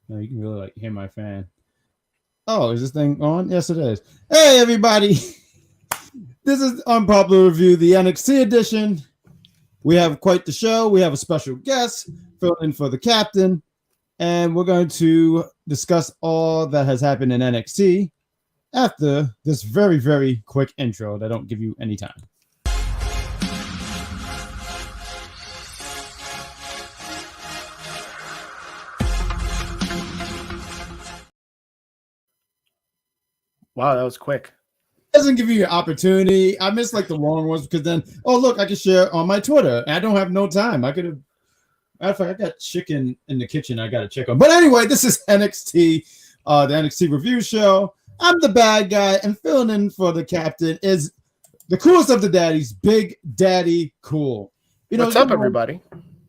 No, you can really like hear my fan. Oh, is this thing on? Yes, it is. Hey, everybody. This is Unpopular Review, the NXT edition. We have quite the show. We have a special guest filling in for the captain, and we're going to discuss all that has happened in NXT after this very, very quick intro that don't give you any time. Wow, that was quick. Doesn't give you an opportunity. I miss like the long ones because then, oh look, I can share on my Twitter. And I don't have no time. I could have. Matter of fact, I got chicken in the kitchen. I got to check on. But anyway, this is NXT, the NXT review show. I'm the bad guy, and filling in for the captain is the coolest of the daddies, Big Daddy Cool. What's up, everybody?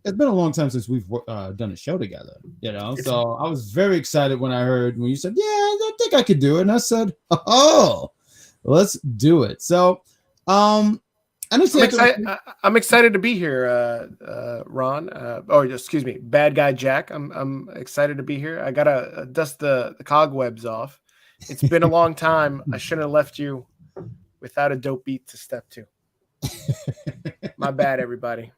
It's been a long time since we've done a show together, So I was very excited when I heard when you said, "Yeah, I think I could do it," and I said, "Oh, let's do it." So, I'm excited to be here, Ron. Excuse me, Bad Guy Jack. I'm excited to be here. I gotta dust the cobwebs off. It's been a long time. I shouldn't have left you without a dope beat to step to. My bad, everybody.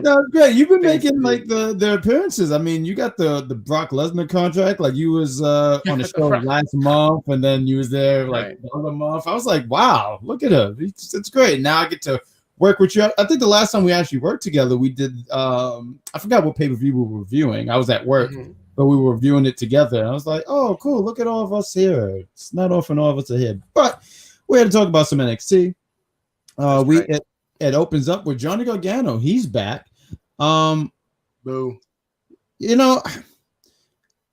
No, great. You've been making like the appearances. I mean, you got the Brock Lesnar contract. Like you was on the show last month, and then you was there like the other month. I was like, wow, look at him. It's great. Now I get to work with you. I think the last time we actually worked together, we did. I forgot what pay-per-view we were reviewing. I was at work, but we were reviewing it together. And I was like, oh, cool. Look at all of us here. It's not often all of us are here, but we had to talk about some NXT. It opens up with Johhny Gargano. He's back. Boo.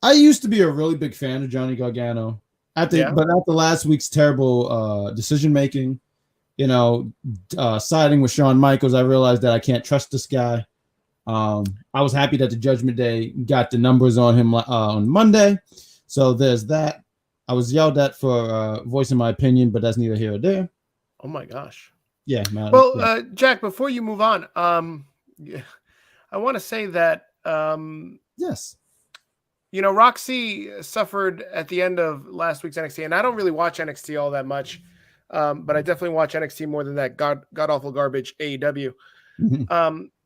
I used to be a really big fan of Johhny Gargano. But after last week's terrible decision making, siding with Shawn Michaels, I realized that I can't trust this guy. I was happy that the Judgment Day got the numbers on him on Monday. So there's that. I was yelled at for voicing my opinion, but that's neither here or there. Oh my gosh. Yeah, man. Well, Jack, before you move on, I want to say that yes, Roxy suffered at the end of last week's NXT, and I don't really watch NXT all that much, but I definitely watch NXT more than that god awful garbage AEW.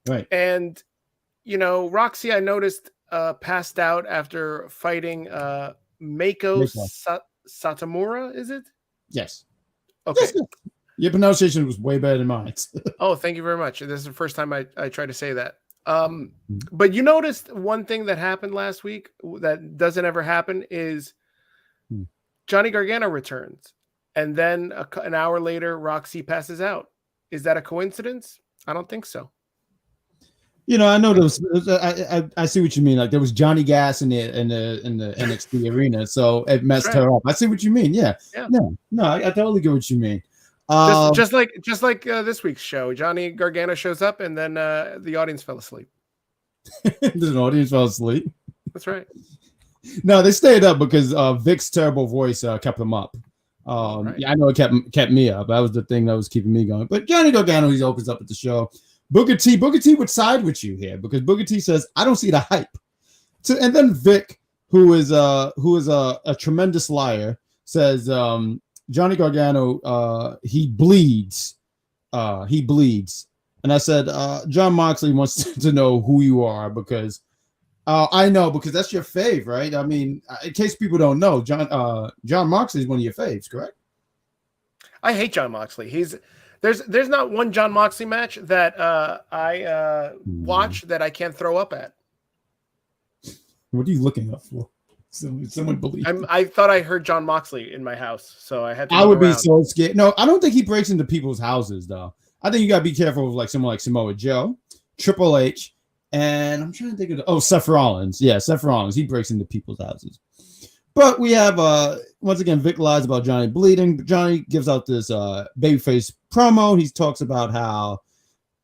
Right. And Roxy, I noticed passed out after fighting Mako Satomura. Is it? Yes. Okay. Yes. Your pronunciation was way better than mine. Oh, thank you very much. This is the first time I try to say that. But you noticed one thing that happened last week that doesn't ever happen is Johhny Gargano returns. And then an hour later, Roxy passes out. Is that a coincidence? I don't think so. I know there was. I see what you mean. Like there was Johnny Gas in the NXT arena, so it messed her up. I see what you mean. Yeah. No, I totally get what you mean. Just like this week's show, Johhny Gargano shows up, and then the audience fell asleep. An audience fell asleep. That's right. No, they stayed up because Vic's terrible voice kept them up. Yeah, I know it kept me up. That was the thing that was keeping me going. But Johhny Gargano, he opens up at the show. Booker T would side with you here because Booker T says, "I don't see the hype." And then Vic, who is a tremendous liar, says. Johhny Gargano, he bleeds. And I said, John Moxley wants to know who you are because I know because that's your fave, right? I mean, in case people don't know, John Moxley is one of your faves, correct? I hate John Moxley. There's not one John Moxley match that I watch that I can't throw up at. What are you looking up for? Someone believe. I thought I heard John Moxley in my house, so I had to. I would be so scared. No, I don't think he breaks into people's houses, though. I think you gotta be careful with like someone like Samoa Joe, Triple H, and I'm trying to think of Seth Rollins. Yeah, Seth Rollins. He breaks into people's houses. But we have once again Vic lies about Johnny bleeding. But Johnny gives out this babyface promo. He talks about how,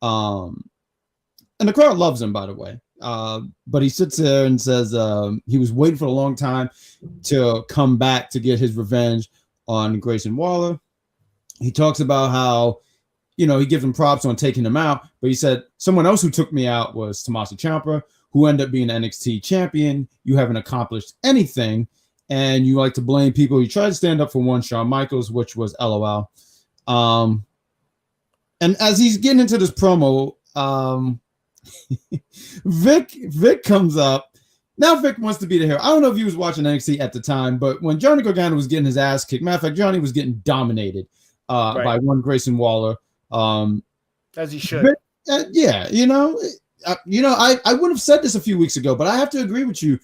and the crowd loves him, by the way. But he sits there and says he was waiting for a long time to come back to get his revenge on Grayson Waller. He talks about how, he gives him props on taking him out, but he said someone else who took me out was Tommaso Ciampa, who who end up being NXT champion. You haven't accomplished anything, and you like to blame people. You try to stand up for one Shawn Michaels, which was LOL. And as he's getting into this promo, Vic comes up. Now Vic wants to be the hero. I don't know if he was watching NXT at the time, but when Johhny Gargano was getting his ass kicked, matter of fact, Johnny was getting dominated by one Grayson Waller. As he should. Vic, yeah, I would have said this a few weeks ago, but I have to agree with you,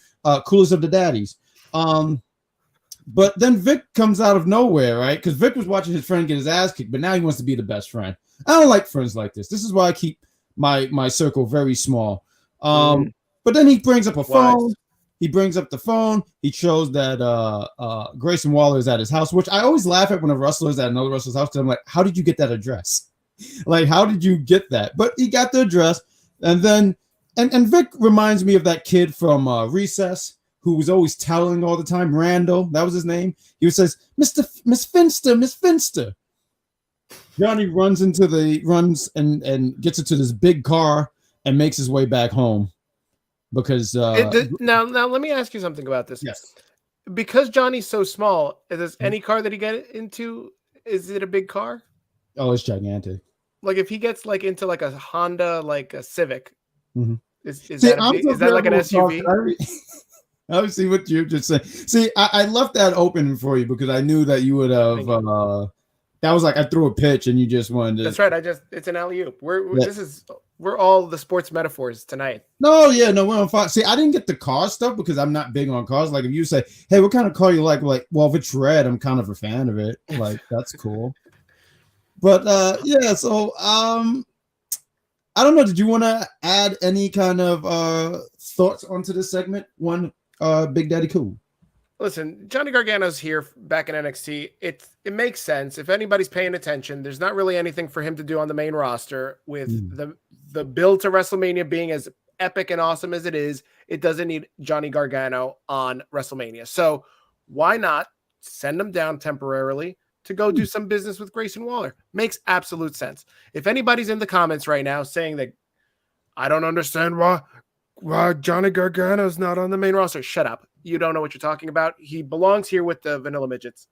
coolest of the daddies. But then Vic comes out of nowhere, right? Because Vic was watching his friend get his ass kicked, but now he wants to be the best friend. I don't like friends like this. This is why I keep my circle very small. But then he brings up a phone. He brings up the phone. He shows that Grayson Waller is at his house, which I always laugh at when a wrestler is at another wrestler's house. I'm like, how did you get that address? Like, how did you get that? But he got the address. And then, and Vic reminds me of that kid from Recess who was always telling all the time. Randall, that was his name. He says, Miss Finster. Johnny runs and gets into this big car and makes his way back home. Because now let me ask you something about this. Yes. Because Johnny's so small, is any car that he get into, is it a big car? Oh, it's gigantic. Like if he gets like into like a Honda, like a Civic, is See, that like an SUV? I see what you just said. See, I left that open for you because I knew that you would have. That was like I threw a pitch and you just wanted to. That's right. It's an alley-oop. We're all the sports metaphors tonight. No, we're on fire. See, I didn't get the car stuff because I'm not big on cars. Like if you say, "Hey, what kind of car you like?" Like, well, if it's red, I'm kind of a fan of it. Like that's cool. But yeah, so I don't know. Did you want to add any kind of thoughts onto this segment? One, Big Daddy Cool. Listen, Johhny Gargano's here back in NXT. It makes sense. If anybody's paying attention, there's not really anything for him to do on the main roster with the build to WrestleMania being as epic and awesome as it is. It doesn't need Johhny Gargano on WrestleMania. So why not send him down temporarily to go do some business with Grayson Waller? Makes absolute sense. If anybody's in the comments right now saying that I don't understand why Johhny Gargano's not on the main roster, shut up. You don't know what you're talking about. He belongs here with the Vanilla Midgets.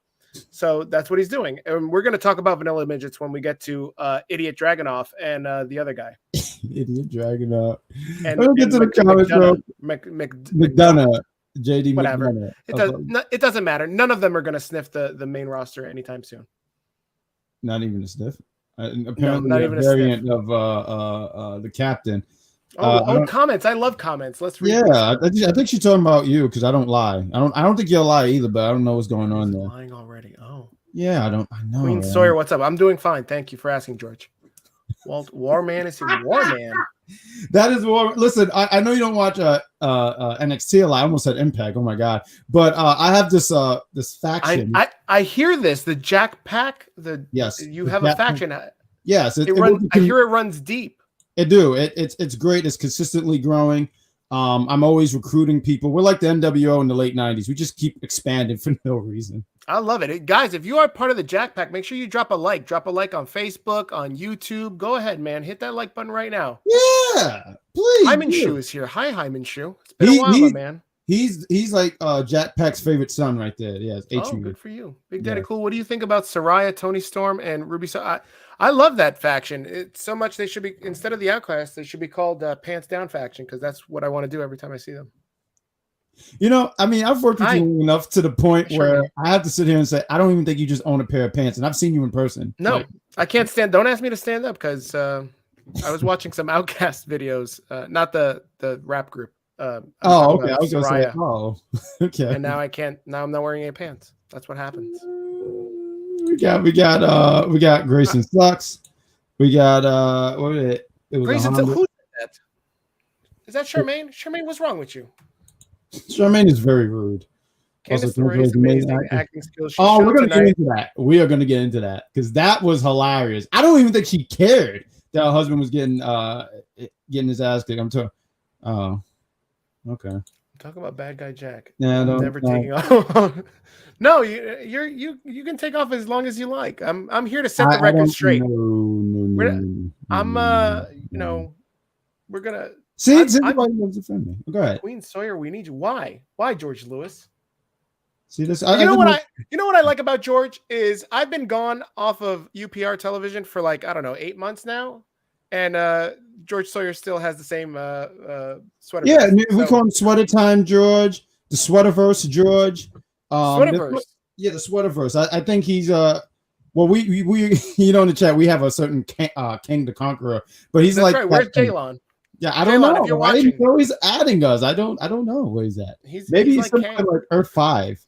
So that's what he's doing. And we're going to talk about Vanilla Midgets when we get to Idiot Dragunov and the other guy. Idiot Dragunov. And we'll get to the comments, bro. McDonough. JD whatever. McDonough. It doesn't matter. None of them are going to sniff the main roster anytime soon. Not even a sniff. Apparently, not even a variant sniff of the captain. Comments. I love comments. Let's read. Yeah, I think she's talking about you because I don't lie. I don't think you'll lie either, but I don't know what's going on there. Lying already. Oh. Yeah, I know. Queen Sawyer, what's up? I'm doing fine. Thank you for asking, George. Walt Warman is here. Warman. That is war. Listen, I know you don't watch NXT a lot. I almost said Impact. Oh my god! But I have this faction. I hear this. The Jack Pack. Yes. You have a faction. Yes. I hear it runs deep. It do. It's great. It's consistently growing. I'm always recruiting people. We're like the NWO in the late 90s. We just keep expanding for no reason. I love it. Guys, if you are part of the Jack Pack, make sure you drop a like. Drop a like on Facebook, on YouTube. Go ahead, man. Hit that like button right now. Yeah, please. Hyman Shoe is here. Hi, Hyman Shoe. It's been a while, my man. He's like Jack Pack's favorite son right there. Yeah, good for you. Big Daddy Cool. What do you think about Saraya, Tony Storm, and Ruby? I love that faction. It's so much they should be, instead of the Outcast, they should be called Pants Down Faction because that's what I want to do every time I see them. I mean, I've worked with you enough to the point where I have to sit here and say, I don't even think you just own a pair of pants. And I've seen you in person. No, I can't stand. Don't ask me to stand up because I was watching some Outcast videos, not the rap group. Okay. I was going to say, okay. And now I can't. Now I'm not wearing any pants. That's what happens. We got Grayson Sucks. We got what was it? It was Grayson. Who's that? Is that Charmaine? Charmaine, what's wrong with you? Charmaine is very rude. Candice LeRae's amazing acting skills. We're going to get into that. We are going to get into that because that was hilarious. I don't even think she cared that her husband was getting his ass kicked. I'm talking. Oh, okay. Talk about bad guy Jack. Yeah, never taking off. No, you can take off as long as you like. I'm here to set the record straight. No. We're gonna. See, everybody wants to defend me. Go ahead. Queen Sawyer, we need you. Why? Why, George Lewis? See this? You know what I like about George is I've been gone off of UPR television for like, I don't know, 8 months now. And George Sawyer still has the same sweater. Yeah, we call him Sweater Time George, the Sweaterverse George. Sweaterverse. The Sweaterverse. I think he's well, we in the chat we have a certain King the Conqueror, but he's That's like right. Where's Jaylon? Yeah, I don't know. If you're Why watching, he's always adding us? I don't know where he's at. Maybe he's like Earth 5.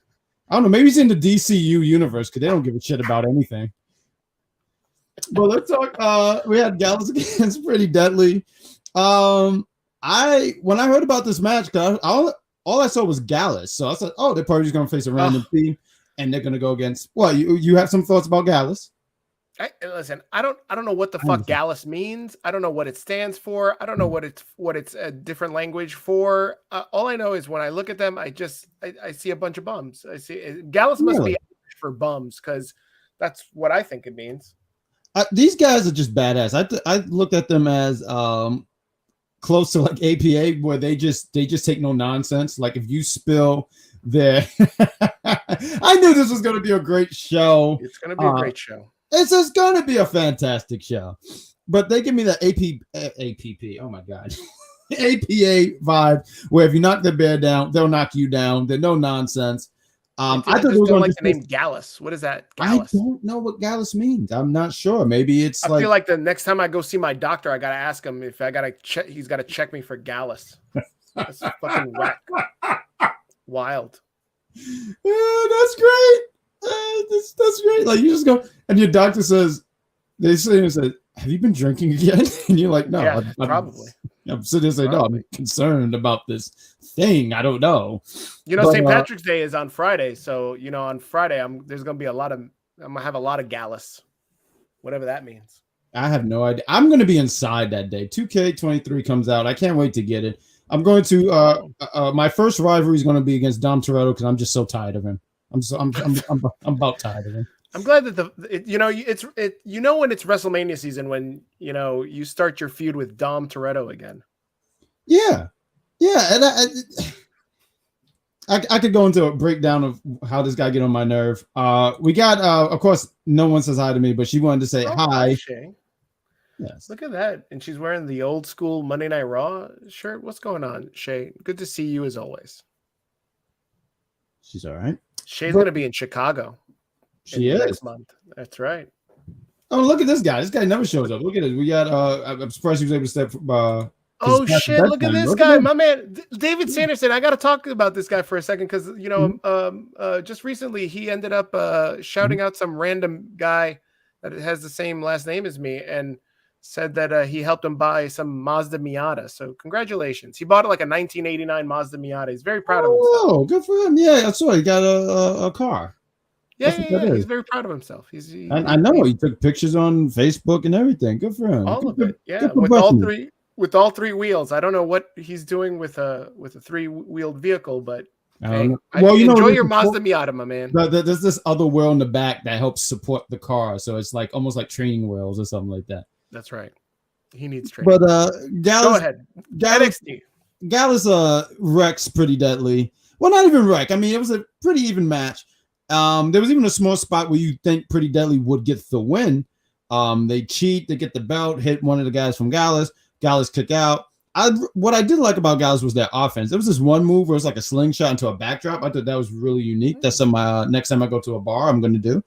I don't know. Maybe he's in the DCU universe because they don't give a shit about anything. But let's talk. We had Gallus against Pretty Deadly. When I heard about this match, all I saw was Gallus. So I said, oh, they're probably just gonna face a random team, and they're gonna go against. Well, you have some thoughts about Gallus? Listen, I don't know what the fuck Gallus means. I don't know what it stands for. I don't know what it's a different language for. All I know is when I look at them, I see a bunch of bums. I see Gallus must be for bums because that's what I think it means. These guys are just badass. I looked at them as close to like APA, where they just take no nonsense. Like if you spill their, I knew this was going to be a great show. It's going to be a great show. It's just going to be a fantastic show. But they give me the APP. Oh my god, APA vibe, where if you knock the bear down, they'll knock you down. They're no nonsense. I thought it was like the name Gallus. What is that? Gallus? I don't know what Gallus means. I'm not sure. Maybe it's I feel like the next time I go see my doctor, I gotta ask him if I gotta check. He's gotta check me for Gallus. That's fucking whack. Wild. That's great. That's great. Like you just go and your doctor says, have you been drinking again? And you're like, no, yeah, probably. I'm sitting there saying, no, I'm concerned about this thing. I don't know. St. Patrick's Day is on Friday, so on Friday I'm gonna have a lot of Gallus, whatever that means. I have no idea. I'm gonna be inside that day. 2K23 comes out. I can't wait to get it. I'm going to my first rivalry is going to be against Dom Toretto because I'm just so tired of him. I'm about tired of him. I'm glad that when it's WrestleMania season when you start your feud with Dom Toretto again. Yeah, and I could go into a breakdown of how this guy get on my nerve. We got of course no one says hi to me, but she wanted to say hi. Shay. Yes. Look at that, and she's wearing the old school Monday Night Raw shirt. What's going on, Shay? Good to see you as always. She's all right. Shay's going to be in Chicago. She is next month. That's right. Oh, look at this guy. This guy never shows up. Look at it. We got. I'm surprised he was able to step. Oh shit! Look at this guy, my man, David Sanderson. I got to talk about this guy for a second because just recently he ended up shouting out some random guy that has the same last name as me and said that he helped him buy some Mazda Miata. So congratulations. He bought like a 1989 Mazda Miata. He's very proud of himself. Oh, good for him. Yeah, that's right. He got a car. Yeah. He's very proud of himself. I know. He took pictures on Facebook and everything. Good for him. All of it. Yeah, with all three wheels. I don't know what he's doing with a 3-wheeled vehicle, but enjoy your Mazda Miata, my man. There's this other wheel in the back that helps support the car, so it's like almost like training wheels or something like that. That's right. He needs training. But Gallus, go ahead. Gallus wrecks Pretty Deadly. Well, not even wreck. I mean, it was a pretty even match. There was even a small spot where you think Pretty Deadly would get the win. They cheat, they get the belt, hit one of the guys from Gallus. Gallus kick out. What I did like about Gallus was their offense. There was this one move where it's like a slingshot into a backdrop. I thought that was really unique. That's something next time I go to a bar, I'm going to do.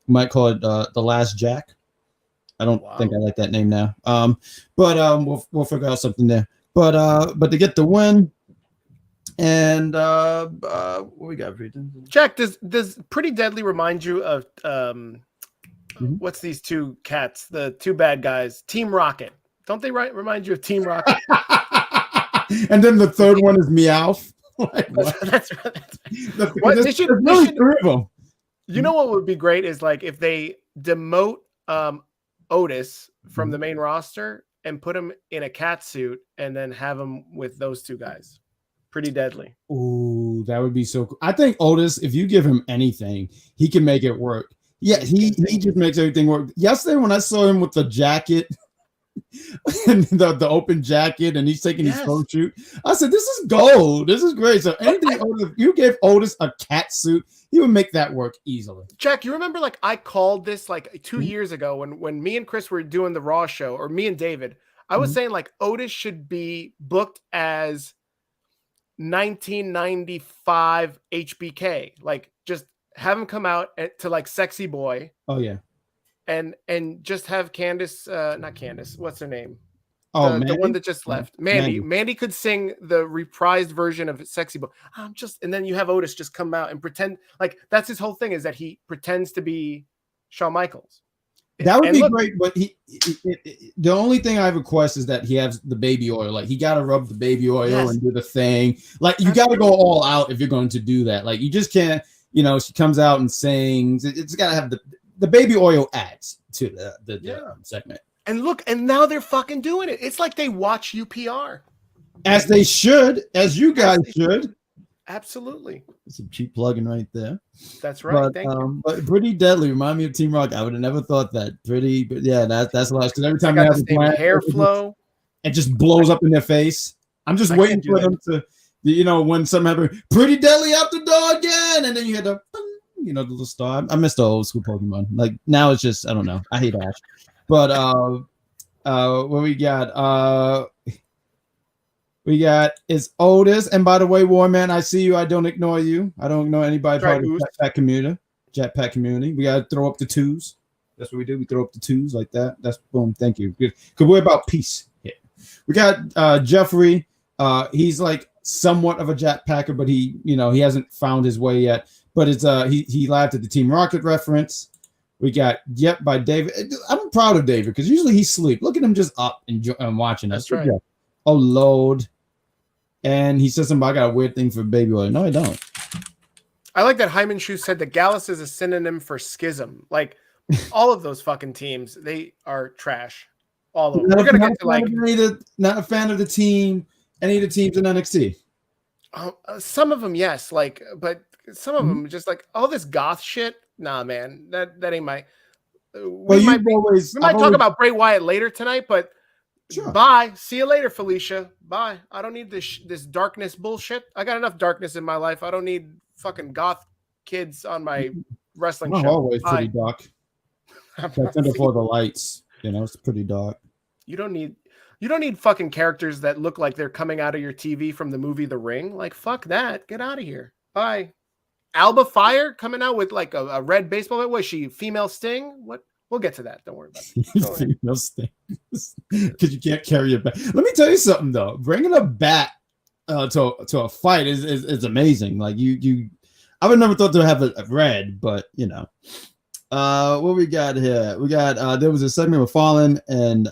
Might call it the Last Jack. I don't think I like that name now. But we'll figure out something there. But to get the win, and what we got? Jack, does Pretty Deadly remind you of what's these two cats? The two bad guys, Team Rocket. Don't they remind you of Team Rocket? And then the third one is Meowth. That's right. They should three of them. You know what would be great is like if they demote Otis from the main roster and put him in a cat suit and then have him with those two guys. Pretty Deadly. Ooh, that would be so cool. I think Otis, if you give him anything, he can make it work. Yeah, he just makes everything work. Yesterday when I saw him with the jacket and the open jacket, and he's taking his photo shoot. I said, "This is gold. This is great." So anything Otis, you gave Otis a cat suit, he would make that work easily. Jack, you remember like I called this like 2 years ago when me and Chris were doing the Raw show, or me and David. I was saying like Otis should be booked as 1995 HBK, like just have him come out to like Sexy Boy. Oh yeah. And just have Candace, not Candace, what's her name? Oh, the one that just left. Mandy could sing the reprised version of Sexy Boy. And then you have Otis just come out and pretend like that's his whole thing, is that he pretends to be Shawn Michaels. That would be great, but the only thing I request is that he has the baby oil. Like he got to rub the baby oil and do the thing. Like you got to go all out if you're going to do that. Like you just can't, she comes out and sings. It's got to have the baby oil adds to the segment. And look, and now they're fucking doing it. It's like they watch UPR. As they should, as you guys should. Absolutely. Some cheap plugging right there. That's right. Thank you. But Pretty Deadly remind me of Team Rock. I would have never thought that. Pretty, but yeah, that's a lot. Because every time they have the hair flow, it just blows up in their face. I'm just waiting for them to, when some happen, Pretty Deadly out the door again, and then you hear the little star. I miss the old school Pokemon. Like now it's just, I don't know. I hate Ash. But what we got? We got is Otis. And by the way, Warman, I see you. I don't ignore you. I don't ignore anybody part of the Jetpack community. We gotta throw up the twos. That's what we do. We throw up the twos like that. That's boom. Thank you. Because we're about peace here. We got Jeffrey. He's like somewhat of a Jetpacker, but he hasn't found his way yet. But it's he laughed at the Team Rocket reference. We got by David. I'm proud of David because usually he sleep. Look at him just up and watching us. That's right. Oh Lord. And he says something. I got a weird thing for baby oil. No, I don't. I like that Hyman Shu said that Gallus is a synonym for schism. Like all of those fucking teams, they are trash. All of them. We're gonna get to like not a fan of the team. Any of the teams in NXT. Some of them, yes. But some of them just like all this goth shit. Nah, man, that ain't my. We might talk about Bray Wyatt later tonight, but sure. Bye. See you later, Felicia. Bye. I don't need this darkness bullshit. I got enough darkness in my life. I don't need fucking goth kids on my wrestling show. Always pretty dark. That's before the lights. It's pretty dark. You don't need fucking characters that look like they're coming out of your TV from the movie The Ring. Like fuck that. Get out of here. Bye. Alba Fire coming out with like a red baseball bat. Was she female Sting? What? We'll get to that. Don't worry about it. Female Sting. Because you can't carry it back. Let me tell you something though. Bringing a bat to a fight is amazing. Like I would never thought to have a red, but what we got here? We got there was a segment with Fallon and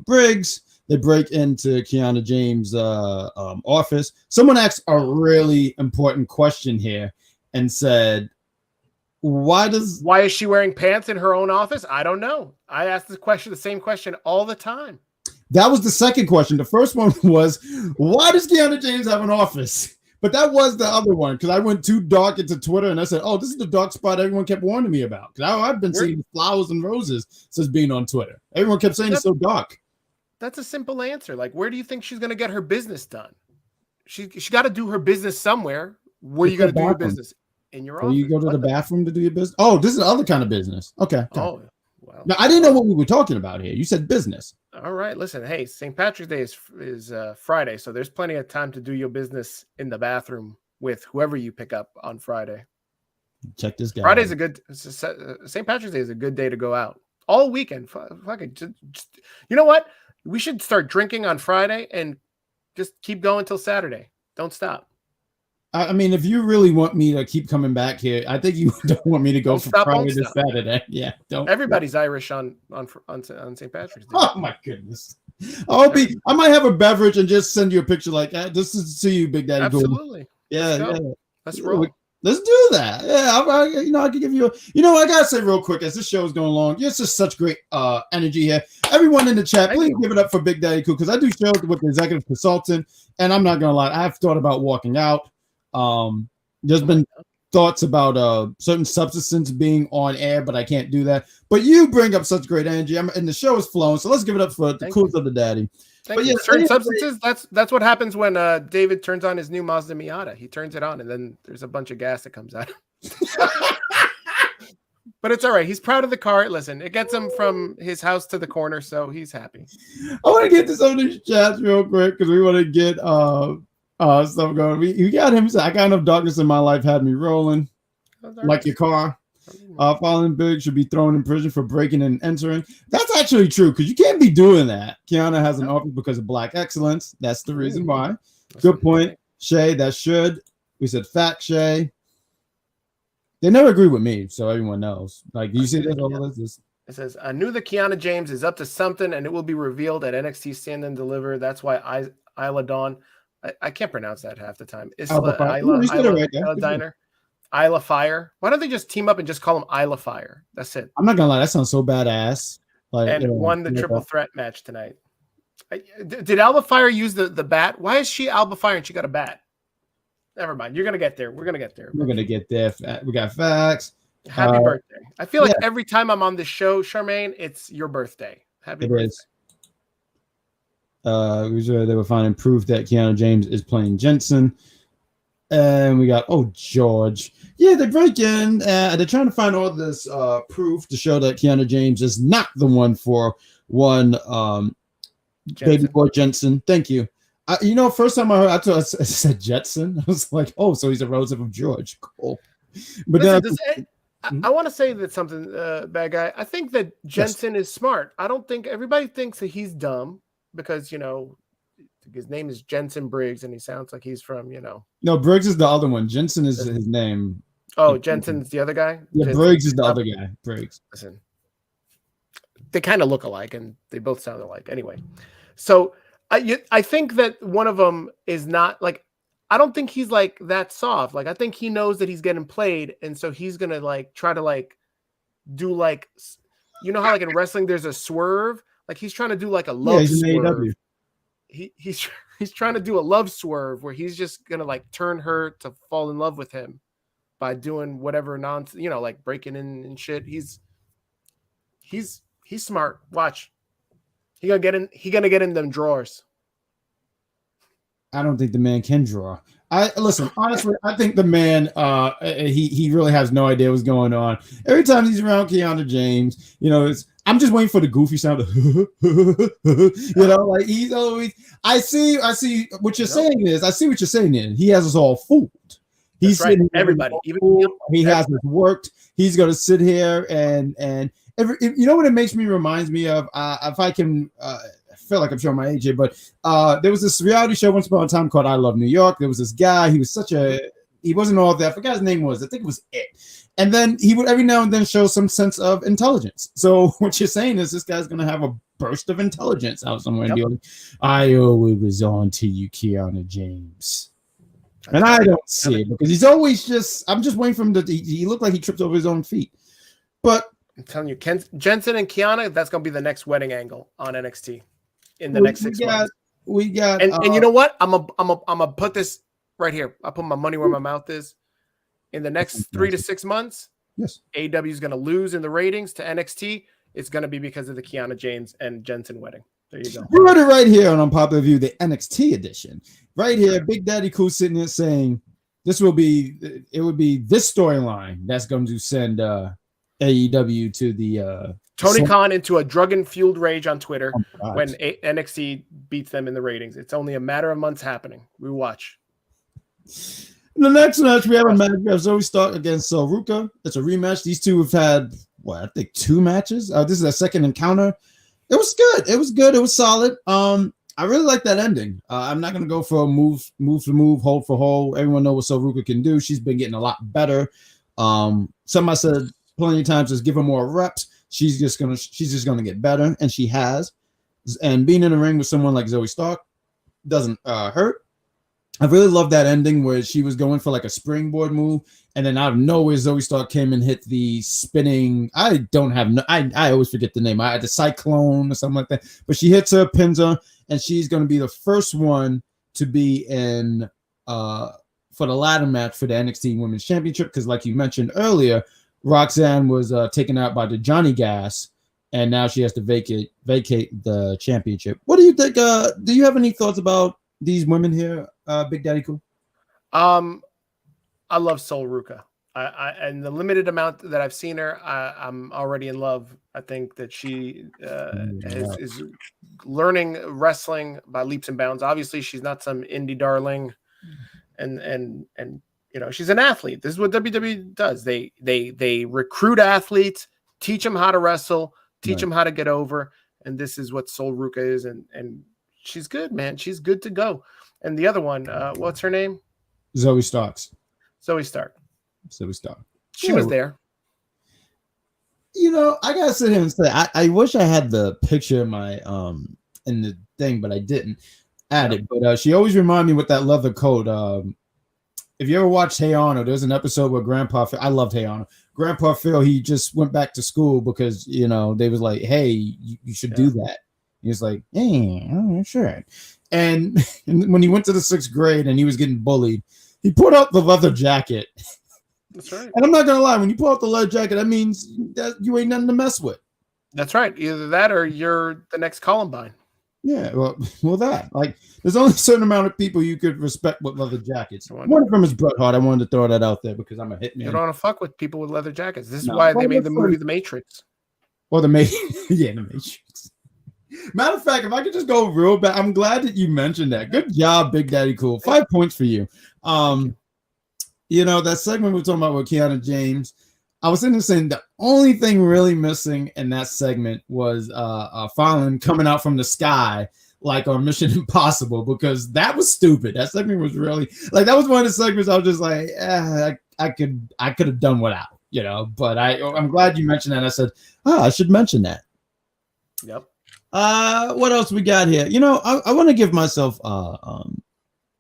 Briggs. They break into Kiana James' office. Someone asked a really important question here and said, why is she wearing pants in her own office? I don't know. I ask the same question all the time. That was the second question. The first one was, why does Kiana James have an office? But that was the other one because I went too dark into Twitter and I said, oh, this is the dark spot everyone kept warning me about. Because I've been seeing flowers and roses since being on Twitter. Everyone kept saying it's so dark. That's a simple answer. Like, where do you think she's going to get her business done? She got to do her business somewhere. Where are you going to do your business? In your office. You go to the bathroom to do your business? Oh, this is the other kind of business. Okay. Oh, well. Now, I didn't know what we were talking about here. You said business. All right. Listen, hey, St. Patrick's Day is Friday, so there's plenty of time to do your business in the bathroom with whoever you pick up on Friday. Check this guy. Friday's St. Patrick's Day is a good day to go out. All weekend. Fucking just, you know what? We should start drinking on Friday and just keep going till Saturday. Don't stop. I mean, if you really want me to keep coming back here, I think you don't want me to go from Friday to Saturday. Yeah, don't. Everybody's Irish on St. Patrick's Day. Oh my goodness! I might have a beverage and just send you a picture like that. This is to you, Big Daddy. Absolutely. Yeah. Let's roll. Let's do that. Yeah, I can give you. I gotta say real quick as this show is going along. It's just such great energy here. Everyone in the chat, please give it up for Big Daddy Cool because I do shows with the executive consultant, and I'm not gonna lie, I've thought about walking out. There's been thoughts about certain substances being on air, but I can't do that. But you bring up such great energy, and the show is flowing. So let's give it up for the coolest of the daddy. But yeah, certain substances. That's what happens when David turns on his new Mazda Miata. He turns it on, and then there's a bunch of gas that comes out. But it's all right. He's proud of the car. Listen, it gets him from his house to the corner, so he's happy. I want to get to some of these chats real quick because we want to get stuff going. We got him. I got enough darkness in my life had me rolling like your car. Fallen Big should be thrown in prison for breaking and entering. That's actually true because you can't be doing that. Kiana has an office because of black excellence. That's the reason why. Good point, Shay. That should. We said fact, Shay. They never agree with me, so everyone knows. Like, do you see this? It says, I knew that Kiana James is up to something, and it will be revealed at NXT Stand and Deliver. That's why Isla Dawn. I can't pronounce that half the time. Isla Diner. Isla Fire. Why don't they just team up and just call them Isla Fire? That's it. I'm not gonna lie, that sounds so badass. Like, and won the triple threat match tonight. Did Alba Fire use the bat? Why is she Alba Fire and she got a bat? Never mind. You're gonna get there. We're gonna get there. We're gonna get there. We got facts. Happy birthday. I feel like every time I'm on this show, Charmaine, it's your birthday. Happy birthday. They were finding proof that Kiana James is playing Jensen. And we got, George. Yeah, they break in. They're trying to find all this proof to show that Kiana James is not the one for one baby boy Jensen. Thank you. First time I heard, I said Jetson. I was like, so he's a relative of George. Cool. But I want to say that something, bad guy. I think that Jensen is smart. I don't think everybody thinks that he's dumb because, his name is Jensen Briggs and he sounds like he's from, No, Briggs is the other one. Jensen is his name. Oh, Jensen's the other guy? Yeah, Jensen. Briggs is the other guy. Briggs. Listen, they kind of look alike and they both sound alike. Anyway, so I think that one of them is not like, I don't think he's like that soft. Like, I think he knows that he's getting played. And so he's going to like, try to like do like, how like in wrestling, there's a swerve. Like he's trying to do like a love swerve. He's trying to do a love swerve where he's just going to like turn her to fall in love with him by doing whatever nonsense, like breaking in and shit. He's smart. Watch. He gonna get in them drawers. I don't think the man can draw. Honestly, I think the man he really has no idea what's going on. Every time he's around Kiana James, I'm just waiting for the goofy sound of like he's always I see what you're saying is he has us all fooled. He's right. Everybody, he hasn't worked. He's gonna sit here and what it makes me reminds me of if I can I feel like I'm showing my age here, but there was this reality show once upon a time called I Love New York. There was this guy, he wasn't all there. I forgot his name was. I think it was It. And then he would every now and then show some sense of intelligence. So what you're saying is this guy's gonna have a burst of intelligence out somewhere and be like, I always was on to you, Kiana James. And I don't see it because he's always I'm just waiting for him he looked like he tripped over his own feet. But I'm telling you, Jensen and Kiana, that's gonna be the next wedding angle on NXT in the next 6 months. We got and you know what? I'm a put this right here. I put my money where my mouth is. In the next 3 to 6 months, yes, AEW is going to lose in the ratings to NXT. It's going to be because of the Kiana James and Jensen wedding. There you go. We wrote it right here on Unpopular View, the NXT edition. Right here, Big Daddy Cool sitting here saying it would be this storyline that's going to send AEW to the Tony Khan into a drug-fueled rage on Twitter when NXT beats them in the ratings. It's only a matter of months happening. We watch. In the next match, we have a match. We have Zoe Stark against Ruka. It's a rematch. These two have had, I think 2 matches. This is their second encounter. It was good. It was solid. I really like that ending. I'm not going to go for a move for move, hold for hold. Everyone knows what Ruka can do. She's been getting a lot better. Somebody said plenty of times, just give her more reps. She's just gonna get better, and she has. And being in the ring with someone like Zoe Stark doesn't hurt. I really love that ending where she was going for like a springboard move, and then out of nowhere, Zoe Stark came and hit the spinning. I always forget the name. The cyclone or something like that. But she hits her, pins her, and she's going to be the first one to be in for the ladder match for the NXT Women's Championship, because like you mentioned earlier, Roxanne was taken out by the Johhny Gas, and now she has to vacate the championship. What do you think? Do you have any thoughts about these women here, Big Daddy Cool? I love Sol Ruca. And the limited amount that I've seen her, I'm already in love. I think that she is learning wrestling by leaps and bounds. Obviously, she's not some indie darling, and you know, she's an athlete. This is what WWE does. They recruit athletes, teach them how to wrestle, teach them how to get over, and this is what Sol Ruca is. And she's good, man. She's good to go. And the other one, what's her name? Zoe Starks. Zoe Stark. She was there. You know, I gotta sit here and say, I wish I had the picture in my in the thing, but I didn't add it. But she always reminded me with that leather coat. If you ever watched Hey Arnold, there's an episode where Grandpa Phil, I loved Hey Arnold. Grandpa Phil, he just went back to school because, you know, they was like, hey, you should do that. He was like, hey, sure. And when he went to the 6th grade and he was getting bullied, he put out the leather jacket. That's right. And I'm not gonna lie, when you pull out the leather jacket, that means that you ain't nothing to mess with. That's right. Either that or you're the next Columbine. Yeah, well, that, like, there's only a certain amount of people you could respect with leather jackets. One of them is Bret Hart. I wanted to throw that out there because I'm a hitman. You don't want to fuck with people with leather jackets. This is why they made the movie The Matrix. Well, The Matrix. Matter of fact, if I could just go real back, I'm glad that you mentioned that. Good job, Big Daddy Cool. 5 points for you. You know, that segment we were talking about with Kiana James, I was sitting there saying the only thing really missing in that segment was Fallon coming out from the sky like on Mission Impossible, because that was stupid. That segment was really, like, that was one of the segments I was just like, I could have done without, you know. But I'm glad you mentioned that. I said, I should mention that. Yep. What else we got here? You know, I want to give myself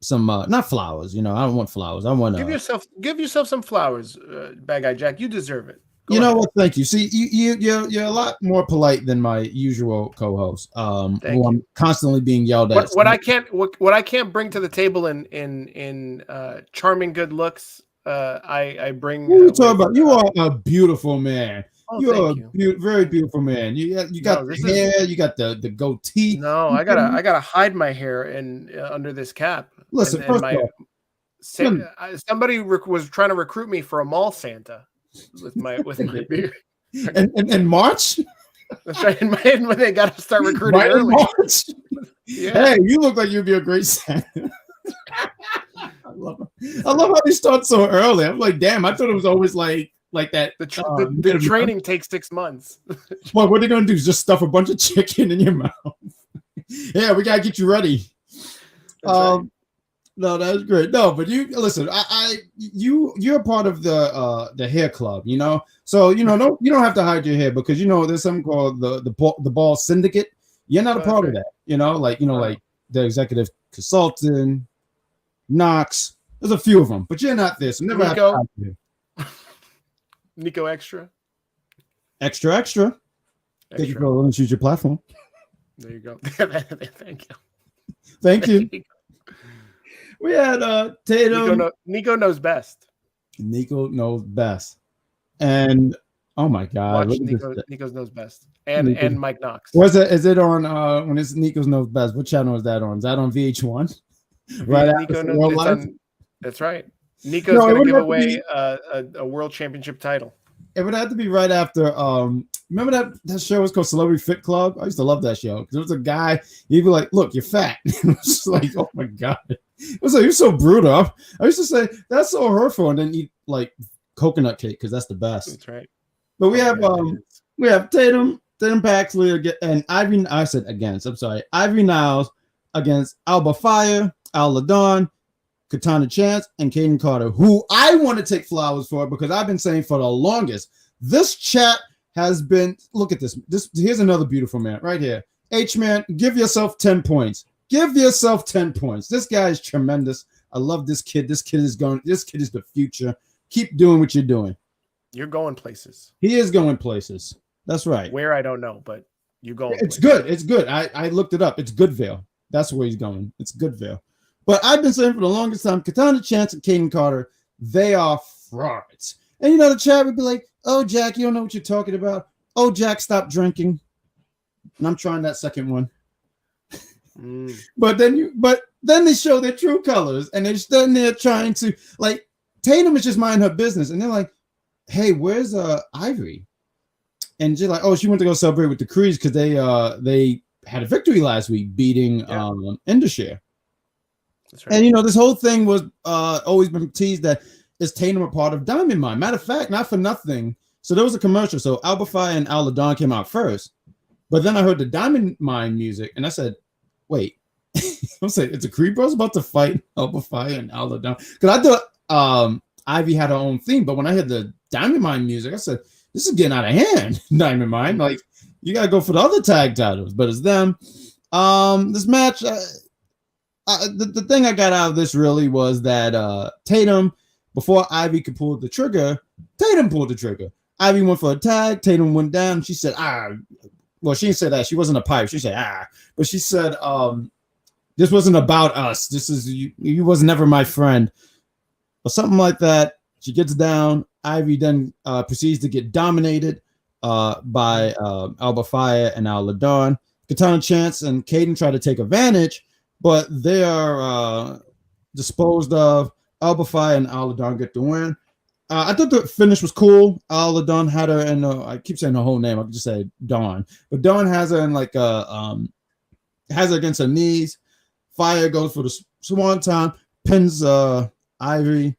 some not flowers. You know, I don't want flowers. I want to give yourself some flowers, Bad Guy Jack. You deserve it. Go ahead. What? Thank you. See, you're a lot more polite than my usual co-host. Who I'm constantly being yelled at. What I can't bring to the table in charming good looks, I bring. What are you talking about? You are a beautiful man. Oh, You're very beautiful man. You got the hair, you got the goatee. No, I gotta hide my hair under this cap. Listen, first of all, somebody was trying to recruit me for a mall Santa with my beard. In March. That's right. When they got to start recruiting early. March. Yeah. Hey, you look like you'd be a great Santa. I love how they start so early. I'm like, damn, I thought it was always like that. The training takes 6 months. Well, what they're gonna do is just stuff a bunch of chicken in your mouth. Yeah, we gotta get you ready. Right. No, that's great. No, but you listen. You're a part of the hair club, you know. So you know, you don't have to hide your hair, because you know there's something called the ball syndicate. You're not a part of that, you know. Like like the executive consultant, Knox. There's a few of them, but you're not this. Never have to hide your hair. Nico Extra. Thank you for letting us use your platform. There you go. Thank you. Thank you. We had Tatum. Nico knows best. Nico knows best. And oh my God, Nico's knows best. And Mike Knox. Is it on when it's Nico's knows best? What channel is that on? Is that on VH1? Right. Nico knows, that's right. Nico's going to give away a world championship title. It would have to be right after. Remember that show was called Celebrity Fit Club? I used to love that show because there was a guy. He'd be like, "Look, you're fat." It was like, oh my God. It was like, he was so brutal. I used to say that's so hurtful, and then eat like coconut cake because that's the best. That's right. But we have Tatum Paxley and Ivy. I said against. I'm sorry, Ivy Niles against Alba Fire, Al Ladon, Katana Chance, and Kaden Carter, who I want to take flowers for because I've been saying for the longest, this chat has been, look at this. Here's another beautiful man right here. H-Man, give yourself 10 points. Give yourself 10 points. This guy is tremendous. I love this kid. This kid is the future. Keep doing what you're doing. You're going places. He is going places. That's right. Where, I don't know, but you're going It's places. good. It's good. I looked it up. It's Goodville. That's where he's going. It's Goodville. But I've been saying for the longest time, Katana Chance and Kaden Carter, they are frauds. And the chat would be like, "Oh, Jack, you don't know what you're talking about. Oh, Jack, stop drinking." And I'm trying that second one. But then they show their true colors, and they're standing there trying to like. Tatum is just minding her business, and they're like, "Hey, where's Ivory?" And she's like, "Oh, she went to go celebrate with the Creeds because they had a victory last week, beating Endershare." That's right. And this whole thing was always been teased that is Tatum a part of Diamond Mine? Matter of fact, not for nothing. So there was a commercial. So Alba Fire and Al Ladon came out first, but then I heard the Diamond Mine music, and I said, "Wait." I'm saying it's a Creed Bros about to fight Alba Fire and Al Ladon, because I thought Ivy had her own theme, but when I heard the Diamond Mine music, I said, "This is getting out of hand." Diamond Mine, like you gotta go for the other tag titles, but it's them. This match, the thing I got out of this really was that Tatum, before Ivy could pull the trigger, Tatum pulled the trigger. Ivy went for a tag. Tatum went down. And she said, Well, she didn't say that. She wasn't a pipe. She said, But she said, this wasn't about us. This is you was never my friend. Or something like that. She gets down. Ivy then proceeds to get dominated by Alba Fire and Al Ladon. Katana Chance and Kaden try to take advantage, but they are disposed of. Alba Fire and Al Ladon get the win. I thought the finish was cool. Al Ladon had her in. I keep saying her whole name. I could just say Dawn, but Dawn has her in like has her against her knees. Fire goes for the swanton, pins Ivory,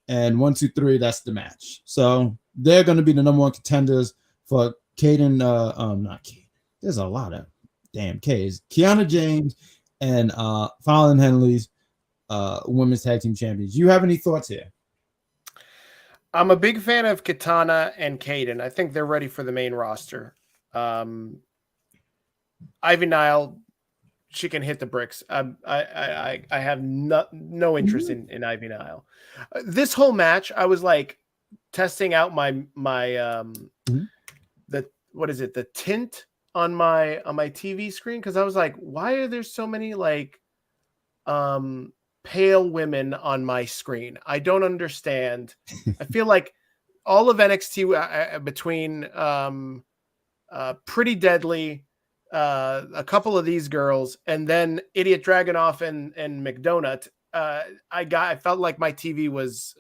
and 1, 2, 3. That's the match. So they're going to be the number one contenders for Kaden. Not Kaden. There's a lot of damn K's. Kiana James and Fallon Henley's women's tag team champions. You have any thoughts here? I'm a big fan of Katana and Kaden. I think they're ready for the main roster. Ivy Nile, she can hit the bricks. I have no interest in Ivy Nile. This whole match, I was like testing out my the tint on my TV screen, because I was like, why are there so many like pale women on my screen? I don't understand. I feel like all of NXT between Pretty Deadly, a couple of these girls, and then Idiot Dragunov and McDonut, I felt like my TV was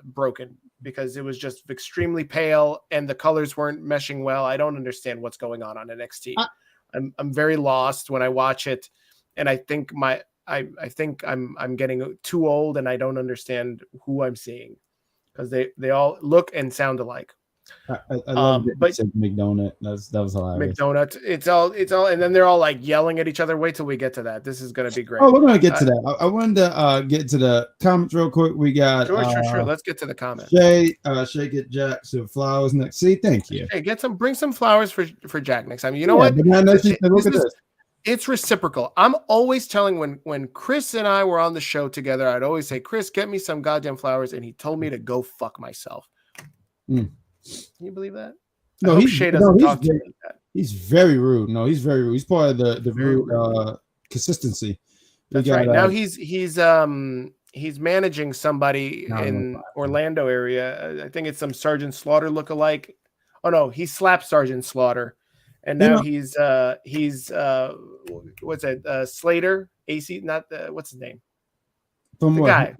broken because it was just extremely pale and the colors weren't meshing well. I don't understand what's going on NXT. I'm very lost when I watch it, and I think I think I'm getting too old and I don't understand who I'm seeing, because they all look and sound alike. I love it. But McDonut, that was hilarious. McDonut, it's all, and then they're all like yelling at each other. Wait till we get to that. This is gonna be great. Oh, we're gonna get to that. I wanted to get to the comments real quick. We got sure. Let's get to the comments. Shay get Jack some flowers next. See, thank you. Hey, bring some flowers for Jack next time. You know what? Look at this. It's reciprocal. I'm always telling when Chris and I were on the show together, I'd always say, "Chris, get me some goddamn flowers," and he told me to go fuck myself. Can you believe that? No, Shay doesn't talk to me like that. He's very rude. No, he's very rude. He's part of the rude consistency. That's right. Now he's managing somebody in Orlando area. I think it's some Sergeant Slaughter lookalike. Oh no, he slapped Sergeant Slaughter, and now he's what's that? Slater AC? Not what's his name? From the what? Guy.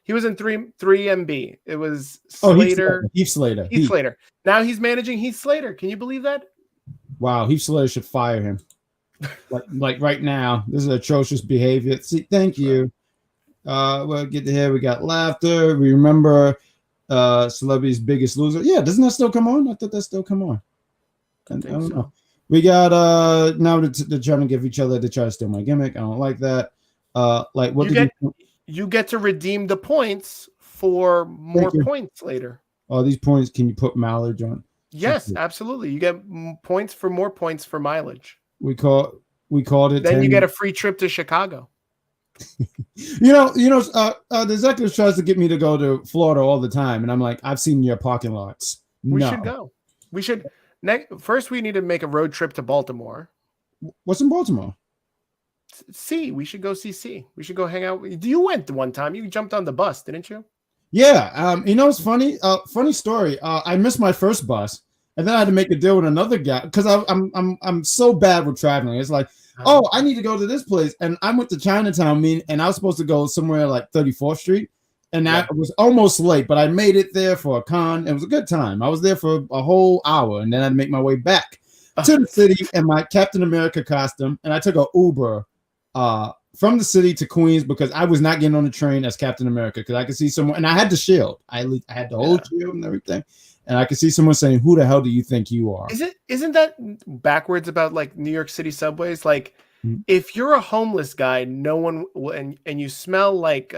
He was in 3MB. It was Slater. Heath Slater. Heath Slater. Now he's managing Heath Slater. Can you believe that? Wow, Heath Slater should fire him. like right now. This is atrocious behavior. See, thank you. We'll get to here. We got laughter. We remember Celebrity's Biggest Loser. Yeah, doesn't that still come on? I thought that still come on. I don't know. We got now they're trying to give each other, they try to steal my gimmick. I don't like that. Like what you get to redeem the points for more points later. Oh, these points, can you put mileage on? Yes, absolutely. You get points for more points for mileage. We called it. Then you get a free trip to Chicago. The executive tries to get me to go to Florida all the time, and I'm like, I've seen your parking lots. We should go. We should. First, we need to make a road trip to Baltimore. What's in Baltimore? We should go see C. We should go hang out. You went one time. You jumped on the bus, didn't you? Yeah. You know, it's funny. Funny story. I missed my first bus, and then I had to make a deal with another guy because I'm so bad with traveling. It's like, oh, I need to go to this place, and I went to Chinatown, and I was supposed to go somewhere like 34th Street, and I was almost late, but I made it there for a con. It was a good time. I was there for a whole hour, and then I had to make my way back to the city in my Captain America costume, and I took an Uber from the city to Queens because I was not getting on the train as Captain America because I could see someone, and I had the shield. I had the whole shield and everything, and I could see someone saying, "Who the hell do you think you are?" Isn't that backwards about like New York City subways? Like, if you're a homeless guy, no one will, and you smell like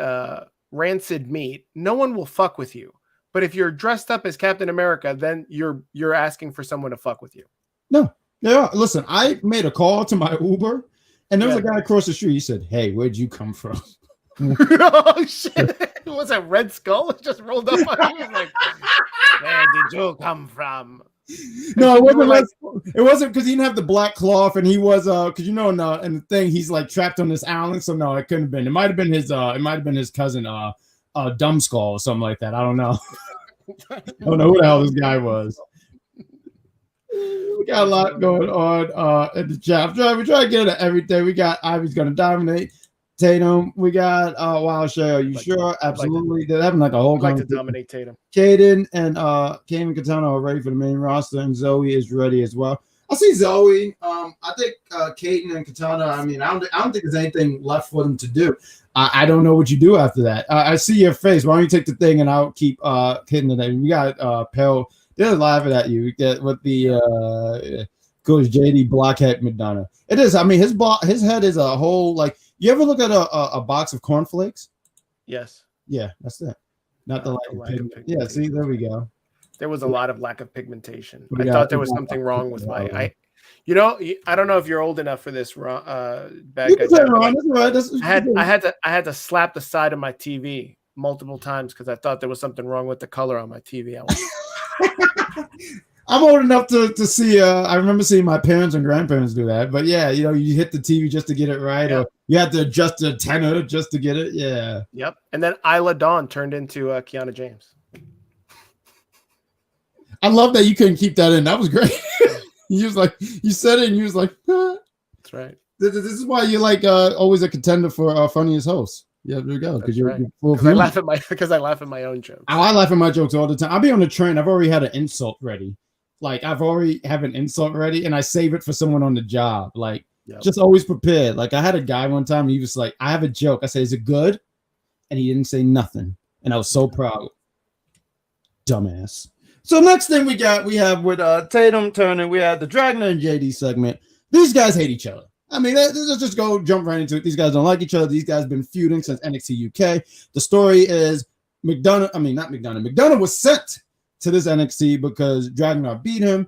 rancid meat, no one will fuck with you. But if you're dressed up as Captain America, then you're asking for someone to fuck with you. No, yeah. Listen, I made a call to my Uber. And there was a guy across the street. He said, "Hey, where'd you come from?" Oh shit! Was that Red Skull? It just rolled up on me. Like, where did you come from? No, it wasn't. Like, it wasn't because he didn't have the black cloth, and he was because in the thing he's like trapped on this island. So no, it couldn't have been. It might have been his. It might have been his cousin, Dumb Skull or something like that. I don't know. I don't know who the hell this guy was. We got a lot going on at the chat. We try to get into everything. We got Ivy's gonna dominate Tatum. We got Wild Shay. Are you sure? Absolutely. They're having like a whole like to dominate Tatum. Caden and Kane and Katana are ready for the main roster, and Zoe is ready as well. I see Zoe. I think Caden and Katana. I mean, I don't think there's anything left for them to do. I don't know what you do after that. I see your face. Why don't you take the thing and I'll keep hitting the name. We got Pell. They're laughing at you with the Coach JD blockhead McDonough. It is. I mean, his head is a whole like. You ever look at a box of cornflakes? Yes. Yeah, that's it. Not the lack of pigmentation. Yeah. See, there we go. There was a lot of lack of pigmentation. I thought there was something wrong with my. I don't know if you're old enough for this. Bad guy. I had to slap the side of my TV multiple times because I thought there was something wrong with the color on my TV. I'm old enough to see. I remember seeing my parents and grandparents do that. But yeah, you hit the TV just to get it right, or you had to adjust the antenna just to get it. Yeah. Yep. And then Isla Dawn turned into Kiana James. I love that you couldn't keep that in. That was great. You said it, and you was like, ah. That's right. This is why you're like always a contender for funniest host. Yeah, there you go. Because you're full of I laugh at my own jokes. I laugh at my jokes all the time. I'll be on the train. I've already had an insult ready. Like I've already have an insult ready, and I save it for someone on the job. Like just always prepared. Like I had a guy one time. He was like, "I have a joke." I said, "Is it good?" And he didn't say nothing, and I was so proud. Dumbass. So next thing we have with Tatum Turner, we have the Dragner and JD segment. These guys hate each other. I mean, let's just jump right into it. These guys don't like each other. These guys have been feuding since NXT UK. The story is McDonough was sent to this NXT because Dragner beat him.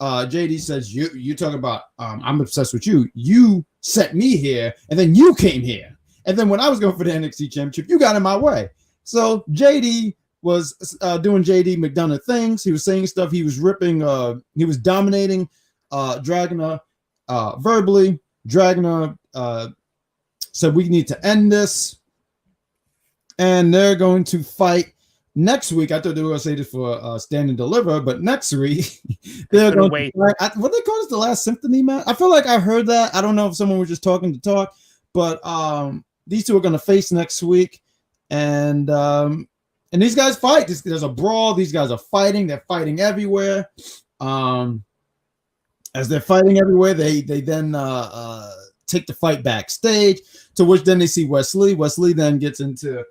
JD says, you talk about, I'm obsessed with you. You sent me here, and then you came here. And then when I was going for the NXT Championship, you got in my way. So JD was doing JD McDonough things. He was saying stuff. He was ripping. He was dominating Dragner verbally. Dragner said we need to end this, and they're going to fight next week. I thought they were going to say this for Stand and Deliver, but next week they're going to wait. What they call this, the Last Symphony match? I feel like I heard that. I don't know if someone was just talking to talk, but these two are going to face next week, and these guys fight. There's a brawl. These guys are fighting. They're fighting everywhere. As they're fighting everywhere, they then take the fight backstage, to which then they see Wes Lee. Wes Lee then gets into